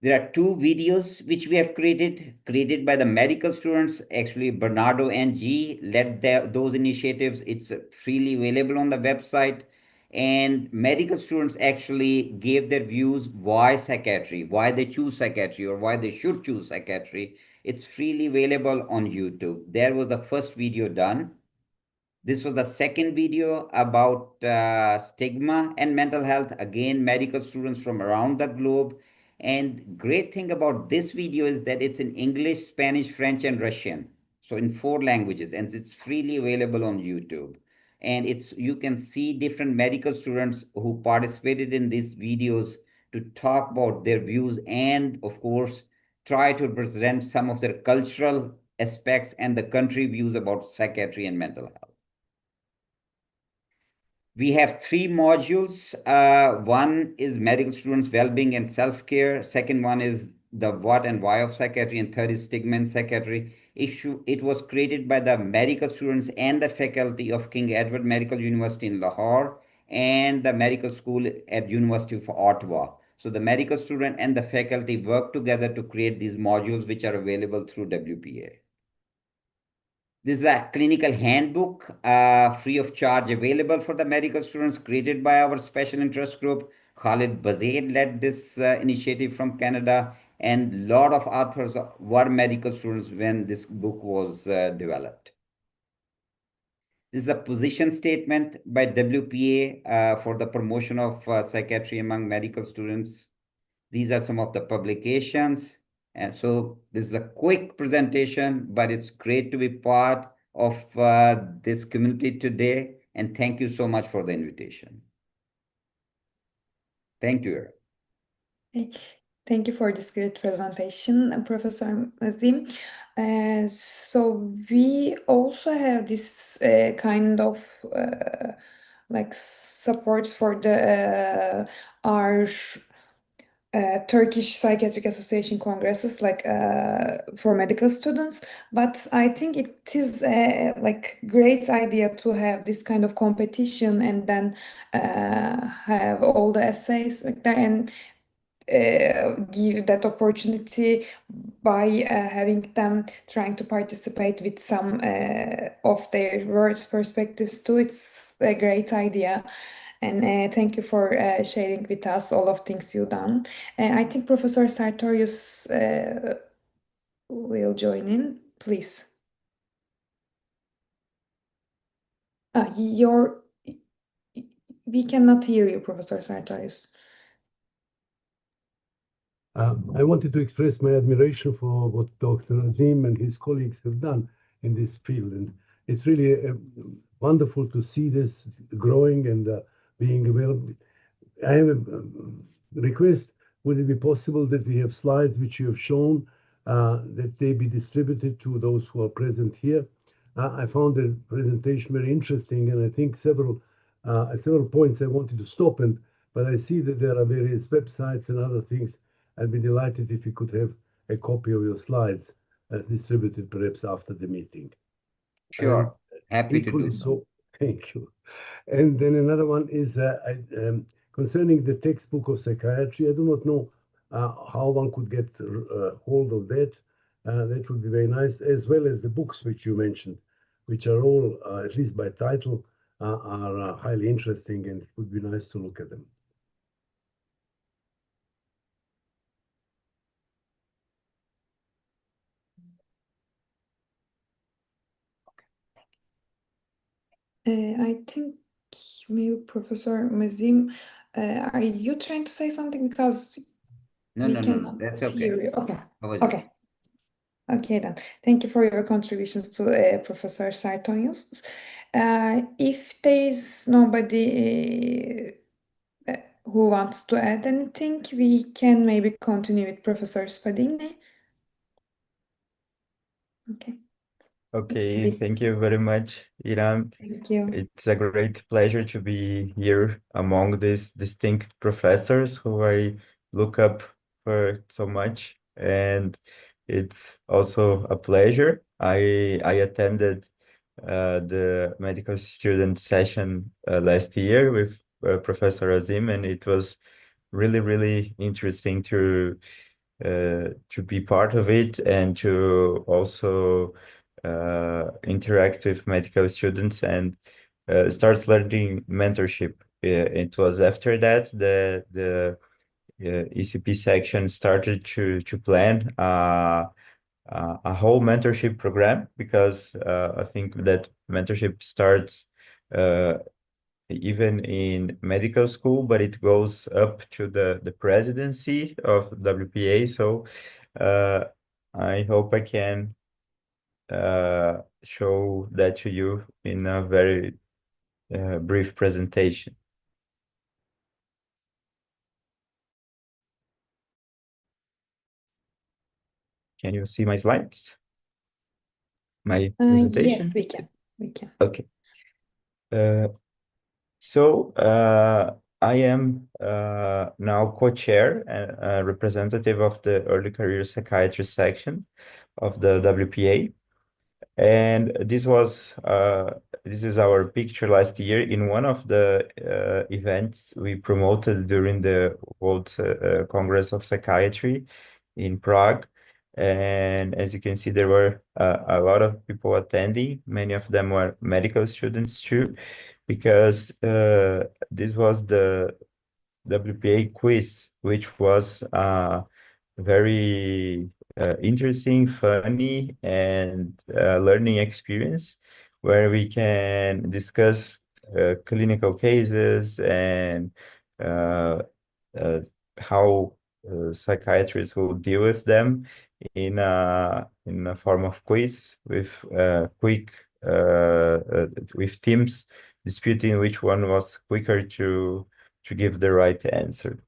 There are two videos which we have created by the medical students. Actually, Bernardo and G led those initiatives. It's freely available on the website. And medical students actually gave their views why psychiatry, why they choose psychiatry, or why they should choose psychiatry. It's freely available on YouTube. There was the first video done. This was the second video about stigma and mental health. Again, medical students from around the globe. And great thing about this video is that it's in English, Spanish, French, and Russian. So in 4 languages, and it's freely available on YouTube. And you can see different medical students who participated in these videos to talk about their views and, of course, try to present some of their cultural aspects and the country views about psychiatry and mental health. We have 3 modules. One is medical students' well-being and self-care. Second one is the what and why of psychiatry, and third is stigma in psychiatry. It was created by the medical students and the faculty of King Edward Medical University in Lahore and the medical school at University of Ottawa. So the medical student and the faculty work together to create these modules, which are available through WPA. This is a clinical handbook, free of charge, available for the medical students, created by our special interest group. Khalid Bazaid led this initiative from Canada, and a lot of authors were medical students when this book was developed. This is a position statement by WPA for the promotion of psychiatry among medical students. These are some of the publications. And so this is a quick presentation, but it's great to be part of this community today. And thank you so much for the invitation. Thank you. Thank you for this great presentation, Professor Azim. So we also have this kind of like supports for the our Turkish Psychiatric Association congresses, like for medical students. But I think it is like great idea to have this kind of competition and then have all the essays like that and give that opportunity by having them trying to participate with some of their words perspectives too. It's a great idea. And thank you for sharing with us all of things you've done. I think Professor Sartorius will join in, please. Your we cannot hear you, Professor Sartorius. I wanted to express my admiration for what Dr. Azim and his colleagues have done in this field. And it's really wonderful to see this growing and being available. I have a request. Would it be possible that we have slides which you have shown, that they be distributed to those who are present here? I found the presentation very interesting, and I think at several points I wanted to stop, but I see that there are various websites and other things. I'd be delighted if you could have a copy of your slides distributed perhaps after the meeting. Sure. Happy to Equally do so. so, thank you. And then another one is concerning the textbook of psychiatry. I do not know how one could get hold of that. That would be very nice, as well as the books which you mentioned, which are all, at least by title, are highly interesting, and it would be nice to look at them. I think maybe Professor Mazim, are you trying to say something because No, we no, no, no. cannot That's hear okay. you? Okay. How was it? Okay. Okay then. Thank you for your contributions to Professor Sartorius. If there is nobody who wants to add anything, we can maybe continue with Professor Spadini. Okay. Okay, Please. thank you very much, Iram. Thank you. It's a great pleasure to be here among these distinct professors who I look up for so much. And it's also a pleasure. I attended the medical student session last year with Professor Azim, and it was really, really interesting to be part of it and to also interact with medical students and start learning mentorship. It was after that the ECP section started to plan a whole mentorship program, because I think that mentorship starts even in medical school, but it goes up to the presidency of WPA. So I hope I can show that to you in a very brief presentation. Can you see my slides? My presentation? Yes, we can. We can. Okay. So I am now co-chair and representative of the early career psychiatry section of the WPA. And this is our picture last year in one of the events we promoted during the World Congress of Psychiatry in Prague. And as you can see, there were a lot of people attending. Many of them were medical students too, because this was the WPA quiz, which was very interesting, funny, and learning experience, where we can discuss clinical cases and uh, how psychiatrists will deal with them in a form of quiz with quick with teams disputing which one was quicker to give the right answer.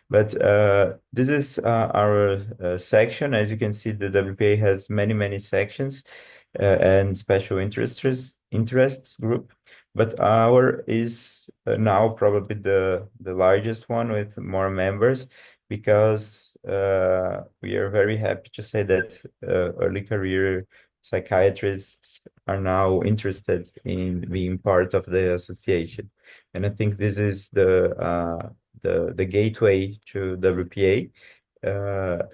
But this is our section. As you can see, the WPA has many sections and special interests group. But our is now probably the largest one with more members, because we are very happy to say that early career psychiatrists are now interested in being part of the association. And I think this is the gateway to WPA,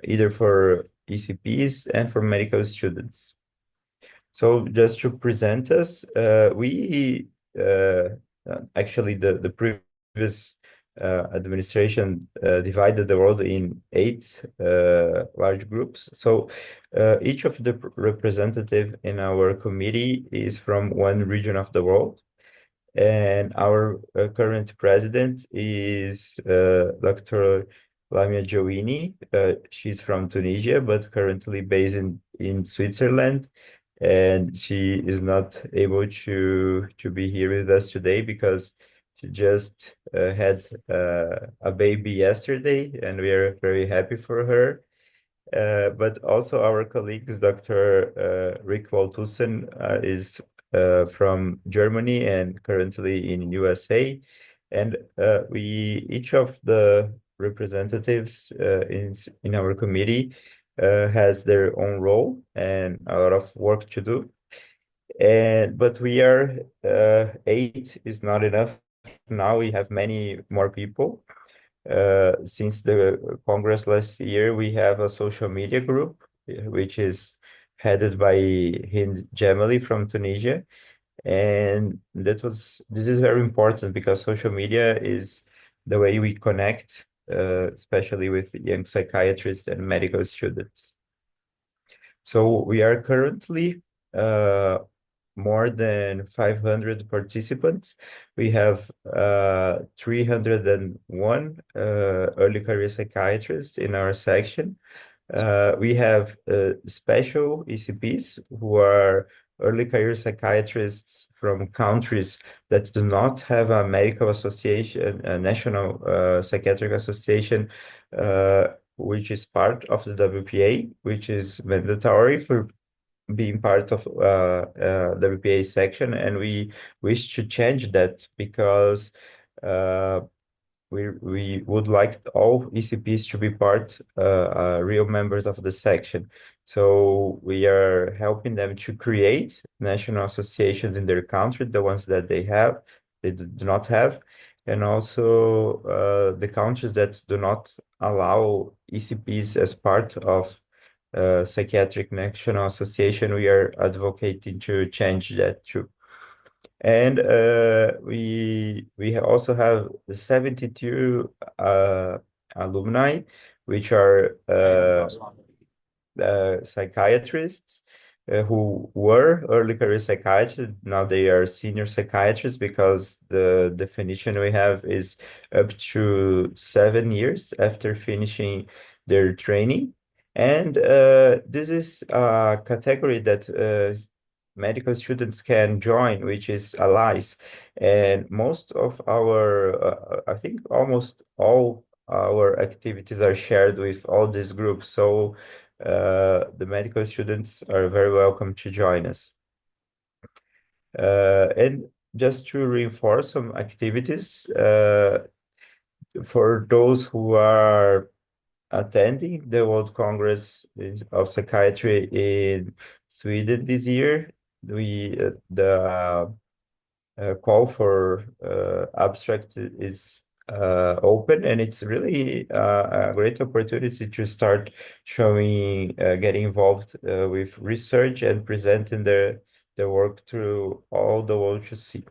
either for ECPs and for medical students. So just to present us, we actually the previous administration divided the world in 8 large groups. So each of the representative in our committee is from one region of the world. And our current president is Dr. Lamia Jouini. She's from Tunisia, but currently based in Switzerland. And she is not able to be here with us today because she just had a baby yesterday, and we are very happy for her. But also our colleagues, Dr. Rick Waltussen is from Germany and currently in USA. And each of the representatives in our committee has their own role and a lot of work to do. But we are 8 is not enough. Now we have many more people. Since the Congress last year, we have a social media group, which is headed by Hind Jamali from Tunisia. And this is very important because social media is the way we connect, especially with young psychiatrists and medical students. So we are currently more than 500 participants. We have 301 early career psychiatrists in our section. We have special ECPs who are early career psychiatrists from countries that do not have a medical association, a national psychiatric association, which is part of the WPA, which is mandatory for being part of WPA section, and we wish to change that because we would like all ECPs to be real members of the section. So we are helping them to create national associations in their country, the ones that they do not have, and also the countries that do not allow ECPs as part of Psychiatric National Association. We are advocating to change that too. And we also have 72 alumni, which are psychiatrists who were early career psychiatrists. Now they are senior psychiatrists because the definition we have is up to 7 years after finishing their training. And this is a category that medical students can join, which is allies. And most of our, I think almost all our activities are shared with all these groups. So the medical students are very welcome to join us. And just to reinforce some activities, for those who are attending the World Congress of Psychiatry in Sweden this year, the call for abstract is open, and it's really a great opportunity to start showing, getting involved with research and presenting their work to all the world to see.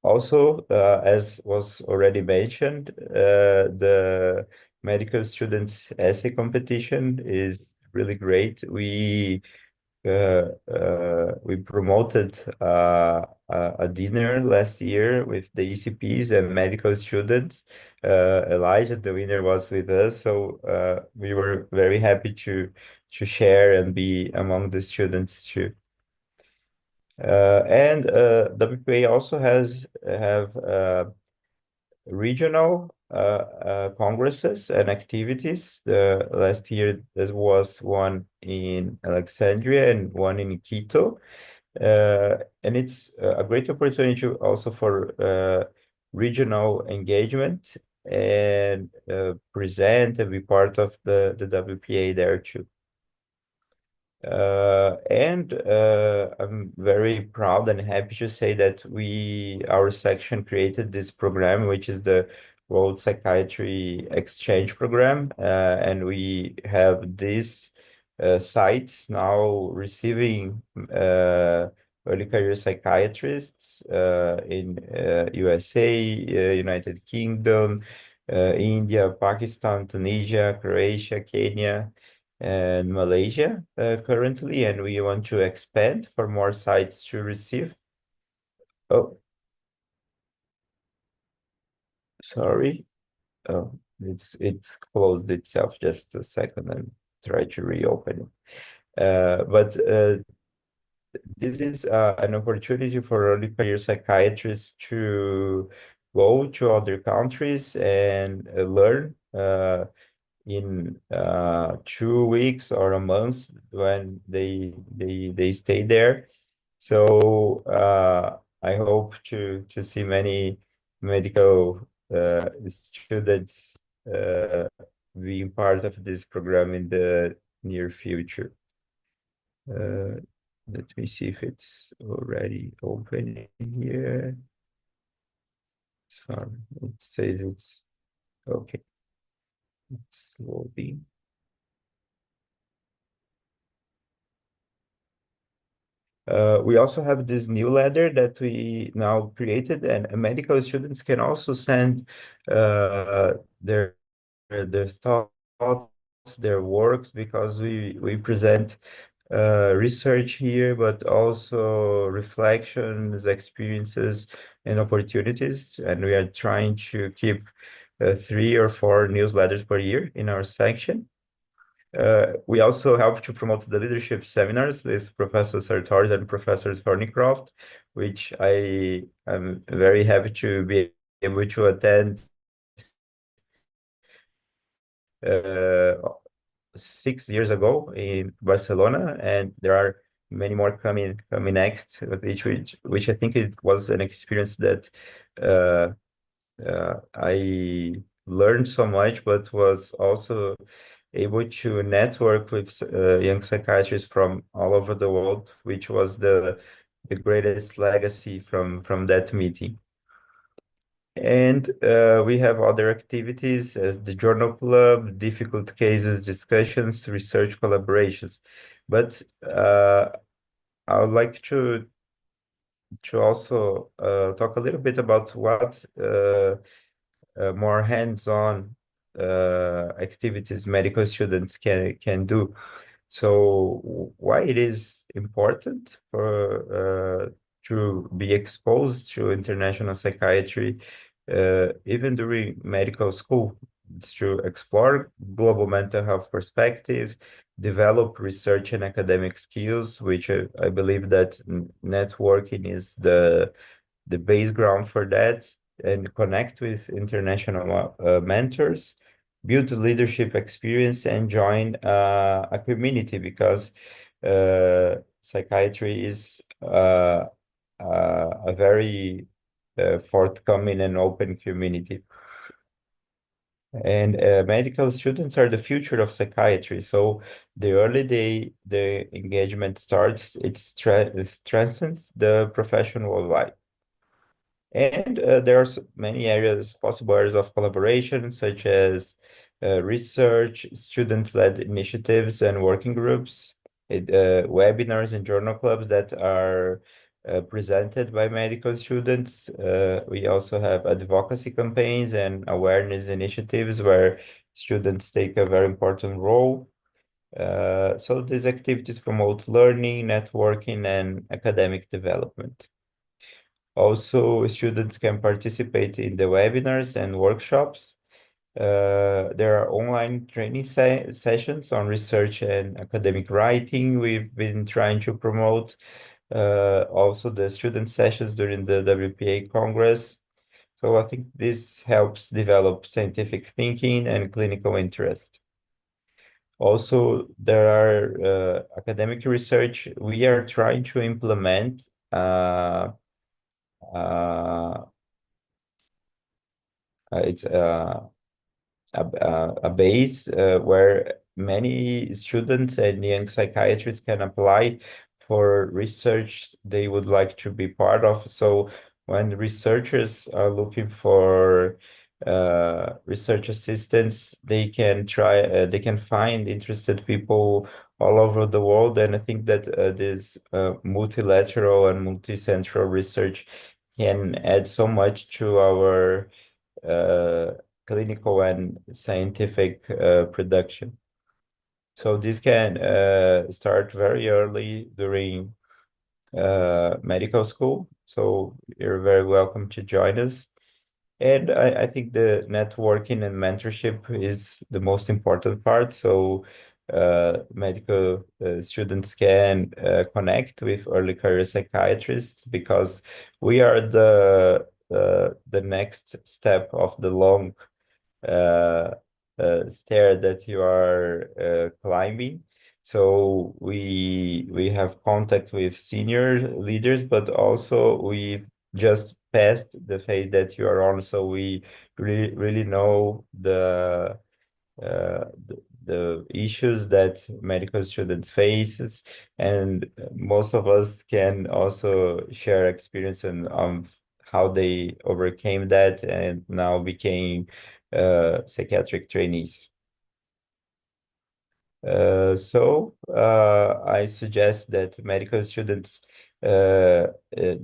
Also, as was already mentioned, the medical students essay competition is really great. We promoted a dinner last year with the ECPs and medical students. Elijah, the winner, was with us, so we were very happy to share and be among the students too. And WPA also have regional congresses and activities. Last year there was one in Alexandria and one in Quito. And it's a great opportunity also for regional engagement and present and be part of the WPA there too. And I'm very proud and happy to say that our section created this program, which is the World Psychiatry Exchange Program, and we have these sites now receiving early career psychiatrists in USA, United Kingdom, India, Pakistan, Tunisia, Croatia, Kenya, and Malaysia currently, and we want to expand for more sites to receive. Oh, sorry. Oh, it closed itself. Just a second and try to reopen it. But this is an opportunity for early career psychiatrists to go to other countries and learn in 2 weeks or a month when they stay there. So I hope to see many medical students being part of this program in the near future. Let me see if it's already open here. Sorry, it says it's okay. It's loading. We also have this newsletter that we now created, and medical students can also send their thoughts, their works, because we present research here, but also reflections, experiences, and opportunities. And we are trying to keep 3 or 4 newsletters per year in our section. We also help to promote the leadership seminars with Professor Sartori and Professor Thornycroft, which I am very happy to be able to attend 6 years ago in Barcelona, and there are many more coming next, which I think it was an experience that I learned so much, but was also able to network with young psychiatrists from all over the world, which was the greatest legacy from that meeting. And we have other activities as the journal club, difficult cases, discussions, research collaborations. But I would like to also talk a little bit about what more hands-on activities medical students can do. So why it is important for to be exposed to international psychiatry even during medical school? It's to explore global mental health perspective, develop research and academic skills, which I believe that networking is the base ground for that, and connect with international mentors, build leadership experience, and join a community, because psychiatry is a very forthcoming and open community. And medical students are the future of psychiatry. So the early the engagement starts, it strengthens the profession worldwide. And there are many possible areas of collaboration, such as research, student-led initiatives and working groups, webinars and journal clubs that are presented by medical students. We also have advocacy campaigns and awareness initiatives where students take a very important role. So these activities promote learning, networking, and academic development. Also, students can participate in the webinars and workshops. There are online training sessions on research and academic writing we've been trying to promote. also the student sessions during the WPA Congress. So I think this helps develop scientific thinking and clinical interest. Also, there are academic research. We are trying to implement uh, it's a base where many students and young psychiatrists can apply for research they would like to be part of. So when researchers are looking for research assistants, they can try, they can find interested people all over the world. And I think that this multilateral and multi-central research can add so much to our uh, clinical and scientific production. So this can start very early during medical school. So you're very welcome to join us. And I think the networking and mentorship is the most important part. So medical students can connect with early career psychiatrists because we are the next step of the long uh, stair that you are climbing. So we have contact with senior leaders, but also we just passed the phase that you are on. So we really know the issues that medical students faces, and most of us can also share experience on how they overcame that and now became psychiatric trainees. I suggest that medical students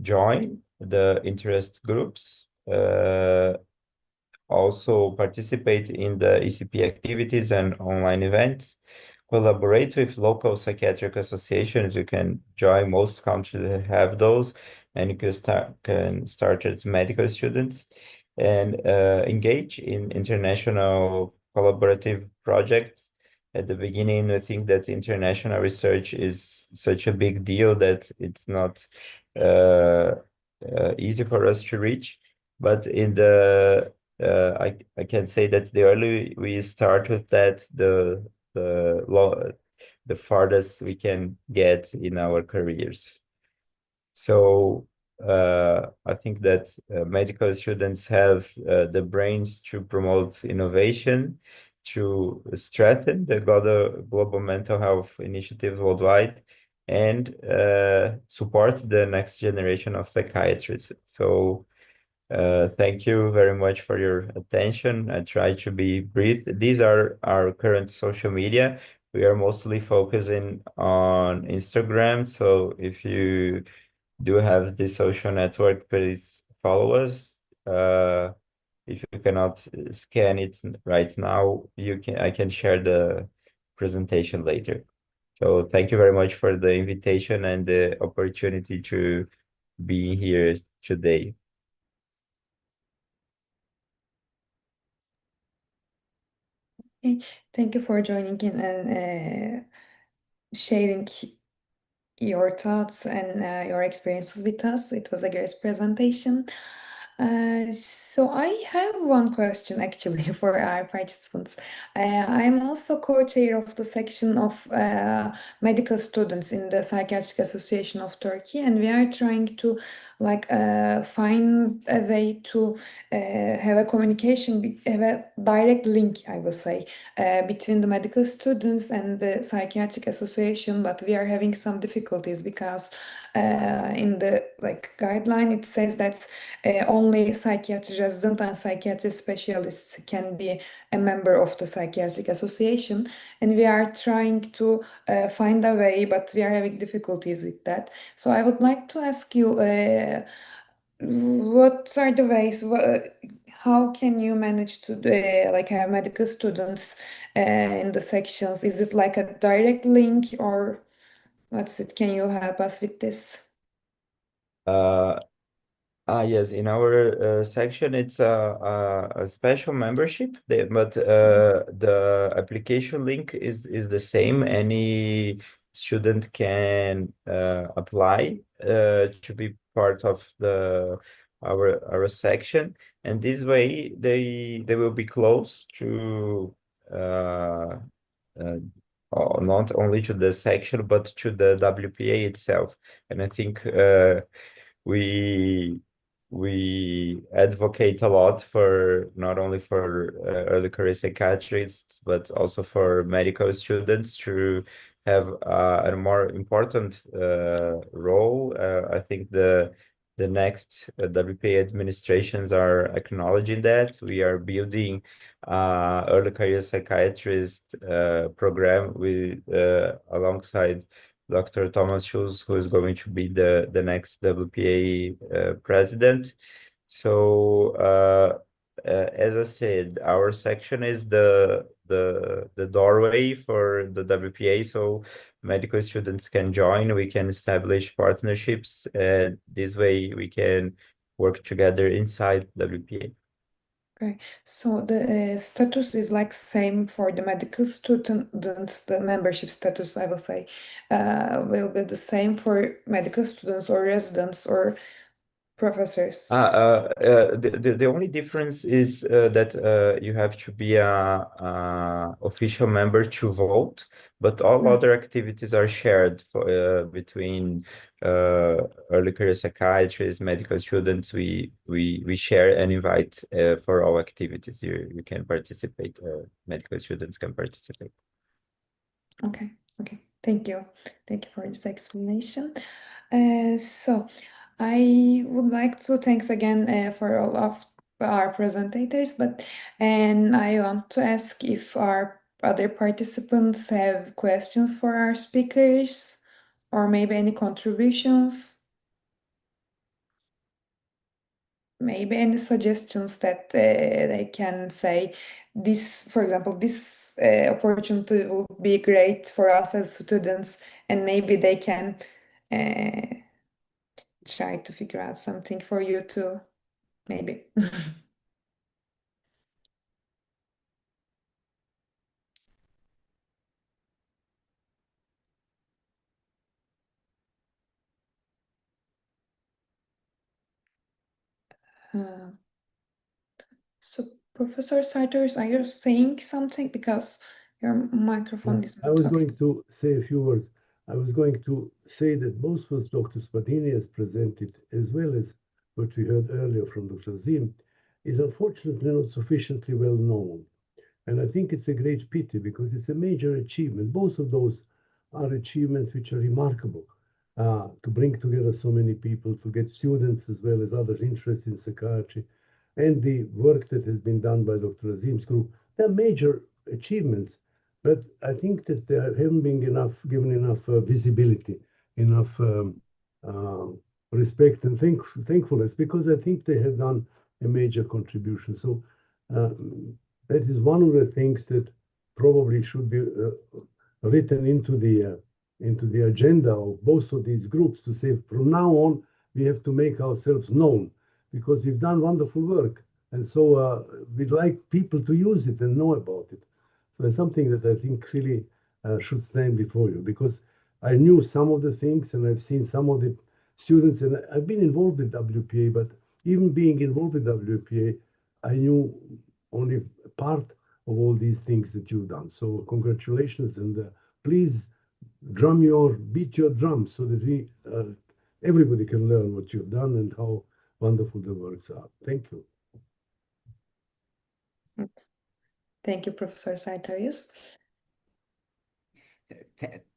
join the interest groups, also participate in the ECP activities and online events, collaborate with local psychiatric associations. You can join, most countries that have those, and you can start as medical students, and engage in international collaborative projects. At the beginning, I think that international research is such a big deal that it's not easy for us to reach. But in the I can say that the early we start with that, the farthest we can get in our careers. So I think that medical students have the brains to promote innovation, to strengthen the global mental health initiatives worldwide, and support the next generation of psychiatrists. So thank you very much for your attention. I try to be brief. These are our current social media. We are mostly focusing on Instagram. So if you do have this social network, please follow us. If you cannot scan it right now, I can share the presentation later. So thank you very much for the invitation and the opportunity to be here today. Okay. Thank you for joining in and sharing your thoughts and your experiences with us. It was a great presentation. So I have one question actually for our participants. I'm also co-chair of the section of medical students in the Psychiatric Association of Turkey, and we are trying to find a way to have a communication, have a direct link, I will say, between the medical students and the Psychiatric Association, but we are having some difficulties because in the guideline it says that only psychiatry resident and psychiatry specialists can be a member of the Psychiatric Association, and we are trying to find a way, but we are having difficulties with that. So I would like to ask you, what are the ways? How can you manage to have medical students in the sections? Is it like a direct link or what's it? Can you help us with this? Uh, yes, in our section, it's a special membership, but the application link is the same. Any student can apply to be part of our section, and this way they will be close to uh, not only to the section but to the WPA itself. And I think we we advocate a lot for not only for early career psychiatrists but also for medical students to have a more important role. I think the next WPA administrations are acknowledging that. We are building early career psychiatrist program with alongside Dr. Thomas Schulz, who is going to be the next WPA president. So as I said, our section is the doorway for the WPA, so medical students can join. We can establish partnerships, and this way we can work together inside WPA. Okay, so the status is like same for the medical students, the membership status, I will say, will be the same for medical students or residents or professors. The only difference is that you have to be a official member to vote, but all other activities are shared between early career psychiatrists, medical students. We share and invite for all activities. You can participate. Medical students can participate. Okay, okay. Thank you. Thank you for this explanation. So I would like to thanks again for all of our presentators, and I want to ask if our other participants have questions for our speakers or maybe any contributions, maybe any suggestions that they can say this, for example, this opportunity would be great for us as students, and maybe they can uh, try to figure out something for you too, maybe. Uh, so, Professor Sartorius, are you saying something because your microphone is I not was okay? going to say a few words. I was going to say that both what Dr. Spadini has presented, as well as what we heard earlier from Dr. Zim, is unfortunately not sufficiently well known. And I think it's a great pity because it's a major achievement. Both of those are achievements which are remarkable to bring together so many people, to get students as well as others interested in psychiatry, and the work that has been done by Dr. Azim's group. They're major achievements, but I think that they haven't been given enough visibility, enough uh, respect and thankfulness, because I think they have done a major contribution. So that is one of the things that probably should be written into the agenda of both of these groups to say from now on we have to make ourselves known because we've done wonderful work, and so we'd like people to use it and know about it. So it's something that I think really should stand before you, because I knew some of the things and I've seen some of the students, and I've been involved with WPA, but even being involved with WPA, I knew only part of all these things that you've done. So congratulations, and please beat your drum so that everybody can learn what you've done and how wonderful the works are. Thank you. Thank you, Professor Sartorius.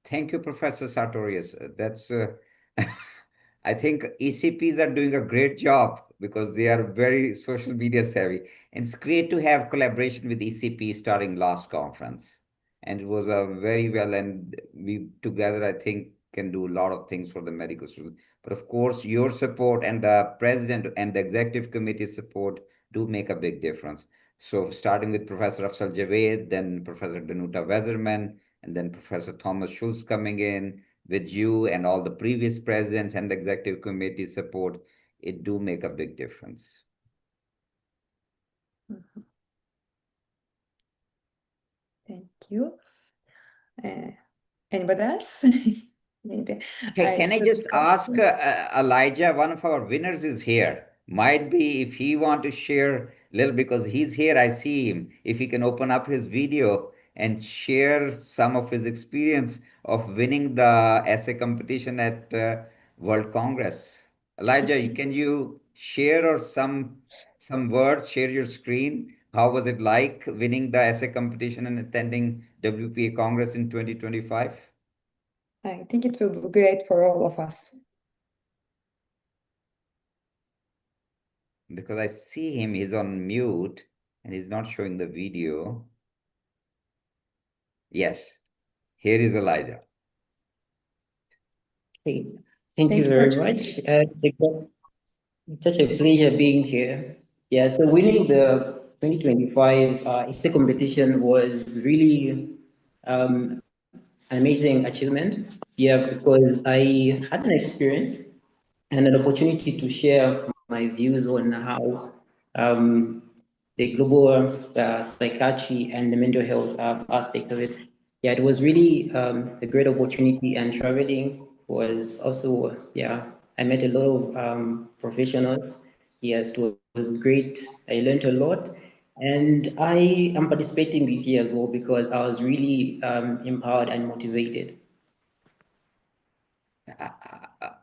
Thank you, Professor Sartorius. That's I think ECPs are doing a great job because they are very social media savvy. And it's great to have collaboration with ECP starting last conference. And it was a very well, and we together, I think, can do a lot of things for the medical students. But of course, your support and the president and the executive committee support do make a big difference. So starting with Professor Afsal Javed, then Professor Danuta Weserman, and then Professor Thomas Schulz coming in with you and all the previous presidents and the executive committee support, it do make a big difference. Thank you. Anybody else? Maybe our Can I student just ask council. Elijah, one of our winners is here. Might be if he want to share a little because he's here, I see him. If he can open up his video and share some of his experience of winning the essay competition at World Congress. Elijah, can you share or some words, share your screen? How was it like winning the essay competition and attending WPA Congress in 2025? I think it will be great for all of us. Because I see him, he's on mute and he's not showing the video. Yes, here is Elijah. Hey, thank you Thank you very for much. joining. It's such a pleasure being here. Yeah, so winning the 2025 essay competition was really an amazing achievement. Yeah, because I had an experience and an opportunity to share my views on how um, the global psychiatry and the mental health aspect of it. Yeah, it was really a great opportunity, and traveling was also, yeah, I met a lot of professionals. Yes, it was great. I learned a lot. And I am participating this year as well because I was really empowered and motivated.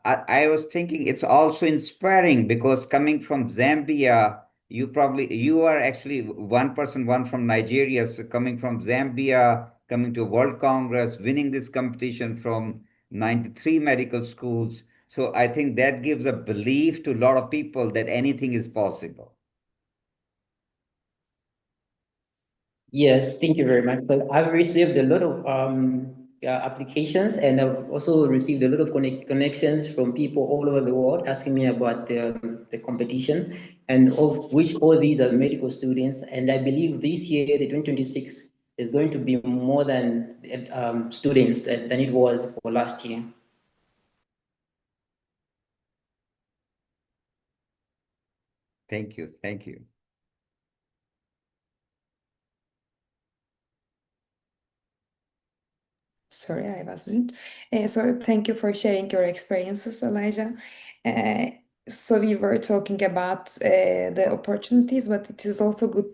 I was thinking it's also inspiring because coming from Zambia, you are actually one person, one from Nigeria, so coming from Zambia, coming to a World Congress, winning this competition from 93 medical schools. So I think that gives a belief to a lot of people that anything is possible. Yes, thank you very much. But I've received a lot of applications, and I've also received a lot of connections from people all over the world asking me about the competition, and of which all these are medical students. And I believe this year, the 2026, is going to be more than students than it was for last year. Thank you. Thank you. Sorry, I was mute. So thank you for sharing your experiences, Elijah. Uh, so we were talking about the opportunities, but it is also good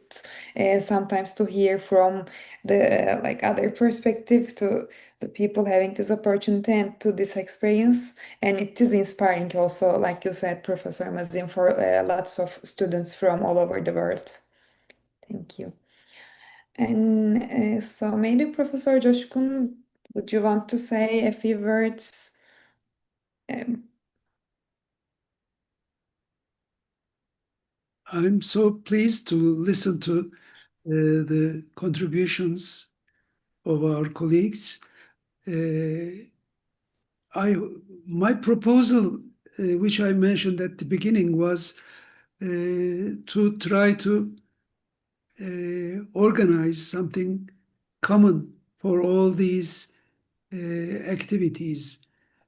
sometimes to hear from the like other perspective to the people having this opportunity and to this experience. And it is inspiring also, like you said, Professor Mazin, for lots of students from all over the world. Thank you. And so maybe Professor Coşkun, would you want to say a few words? Um, I'm so pleased to listen to the contributions of our colleagues. My proposal, which I mentioned at the beginning, was to try to organize something common for all these activities.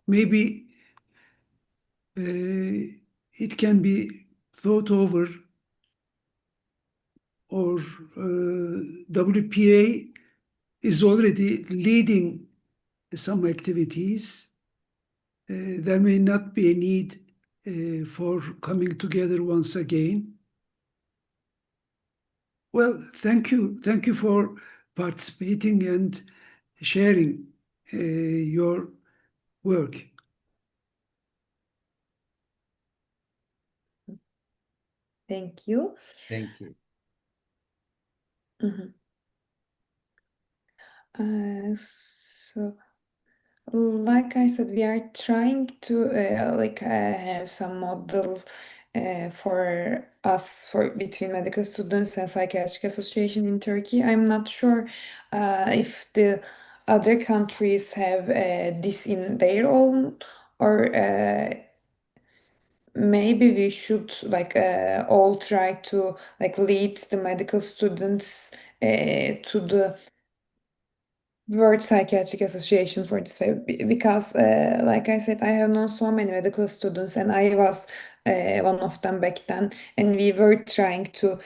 Maybe it can be thought over, or WPA is already leading some activities. There may not be a need for coming together once again. Well, thank you. Thank you for participating and sharing your work. thank you. Thank you. Mhm. So, like I said, we are trying to have some model for us for between medical students and psychiatric association in Turkey. I'm not sure if the other countries have this in their own, or maybe we should all try to lead the medical students to the World Psychiatric Association for this way because like I said, I have known so many medical students, and I was one of them back then, and we were trying to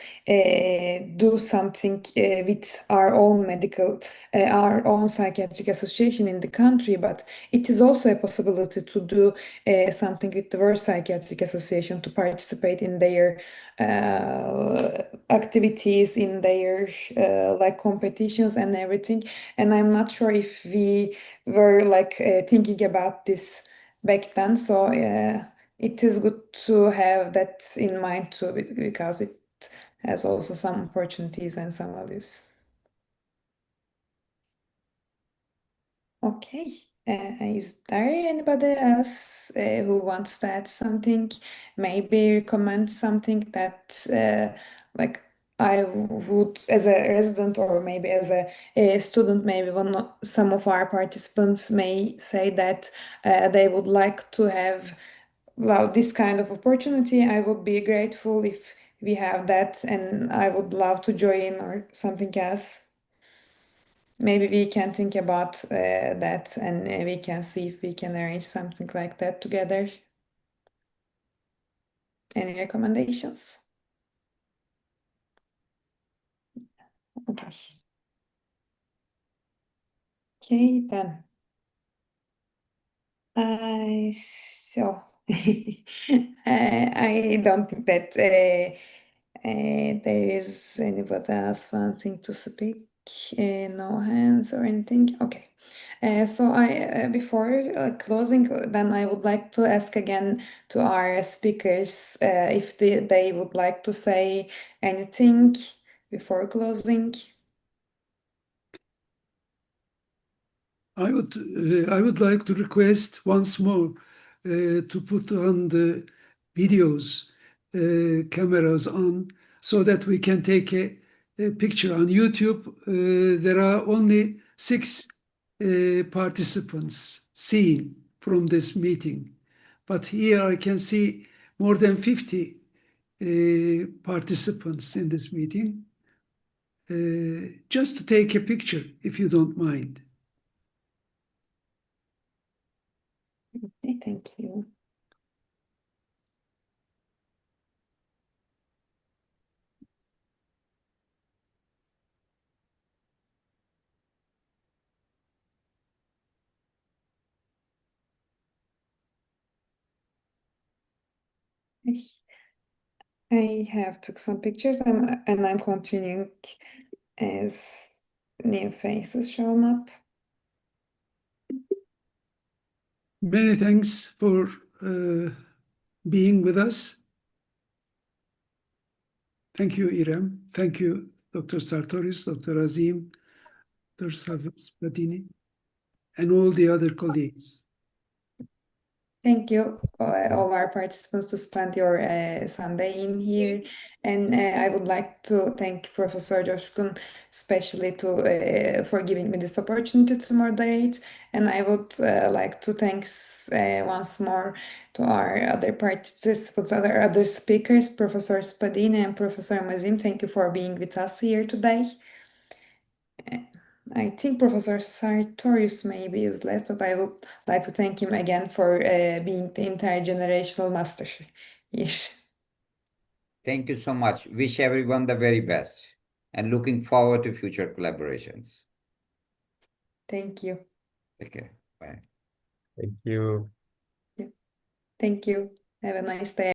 do something with our own psychiatric association in the country. But it is also a possibility to do something with the World Psychiatric Association, to participate in their activities, in their like competitions and everything. And I'm not sure if we were like thinking about this back then. So it is good to have that in mind too, because it has also some opportunities and some values. Okay. Is there anybody else who wants to add something? Maybe recommend something that like I would, as a resident or maybe as a student, maybe some of our participants may say that they would like to have, well, this kind of opportunity. I would be grateful if we have that, and I would love to join or something else. Maybe we can think about that, and we can see if we can arrange something like that together. Any recommendations? Okay. Okay, then. So I don't think that there is anybody else wanting to speak. No hands or anything. Okay. So before closing, then I would like to ask again to our speakers if they would like to say anything before closing. I would like to request once more to put on the videos, cameras on, so that we can take a picture. On YouTube, there are only 6 participants seen from this meeting, but here I can see more than 50 participants in this meeting. Just to take a picture, if you don't mind. Okay, thank you. I have took some pictures, and I'm continuing as new faces shown up. Many thanks for being with us. Thank you, Irem. Thank you, Dr. Sartoris, Dr. Azim, Dr. Spadini, and all the other colleagues. Thank you, all our participants, to spend your Sunday in here. And I would like to thank Professor Coşkun, especially for giving me this opportunity to moderate. And I would like to thanks once more to our other participants, other speakers, Professor Spadini and Professor Mazim. Thank you for being with us here today. I think Professor Sartorius maybe is left, but I would like to thank him again for being the intergenerational master here. Thank you so much. Wish everyone the very best and looking forward to future collaborations. Thank you. Okay, bye. Thank you. Thank you. Have a nice day.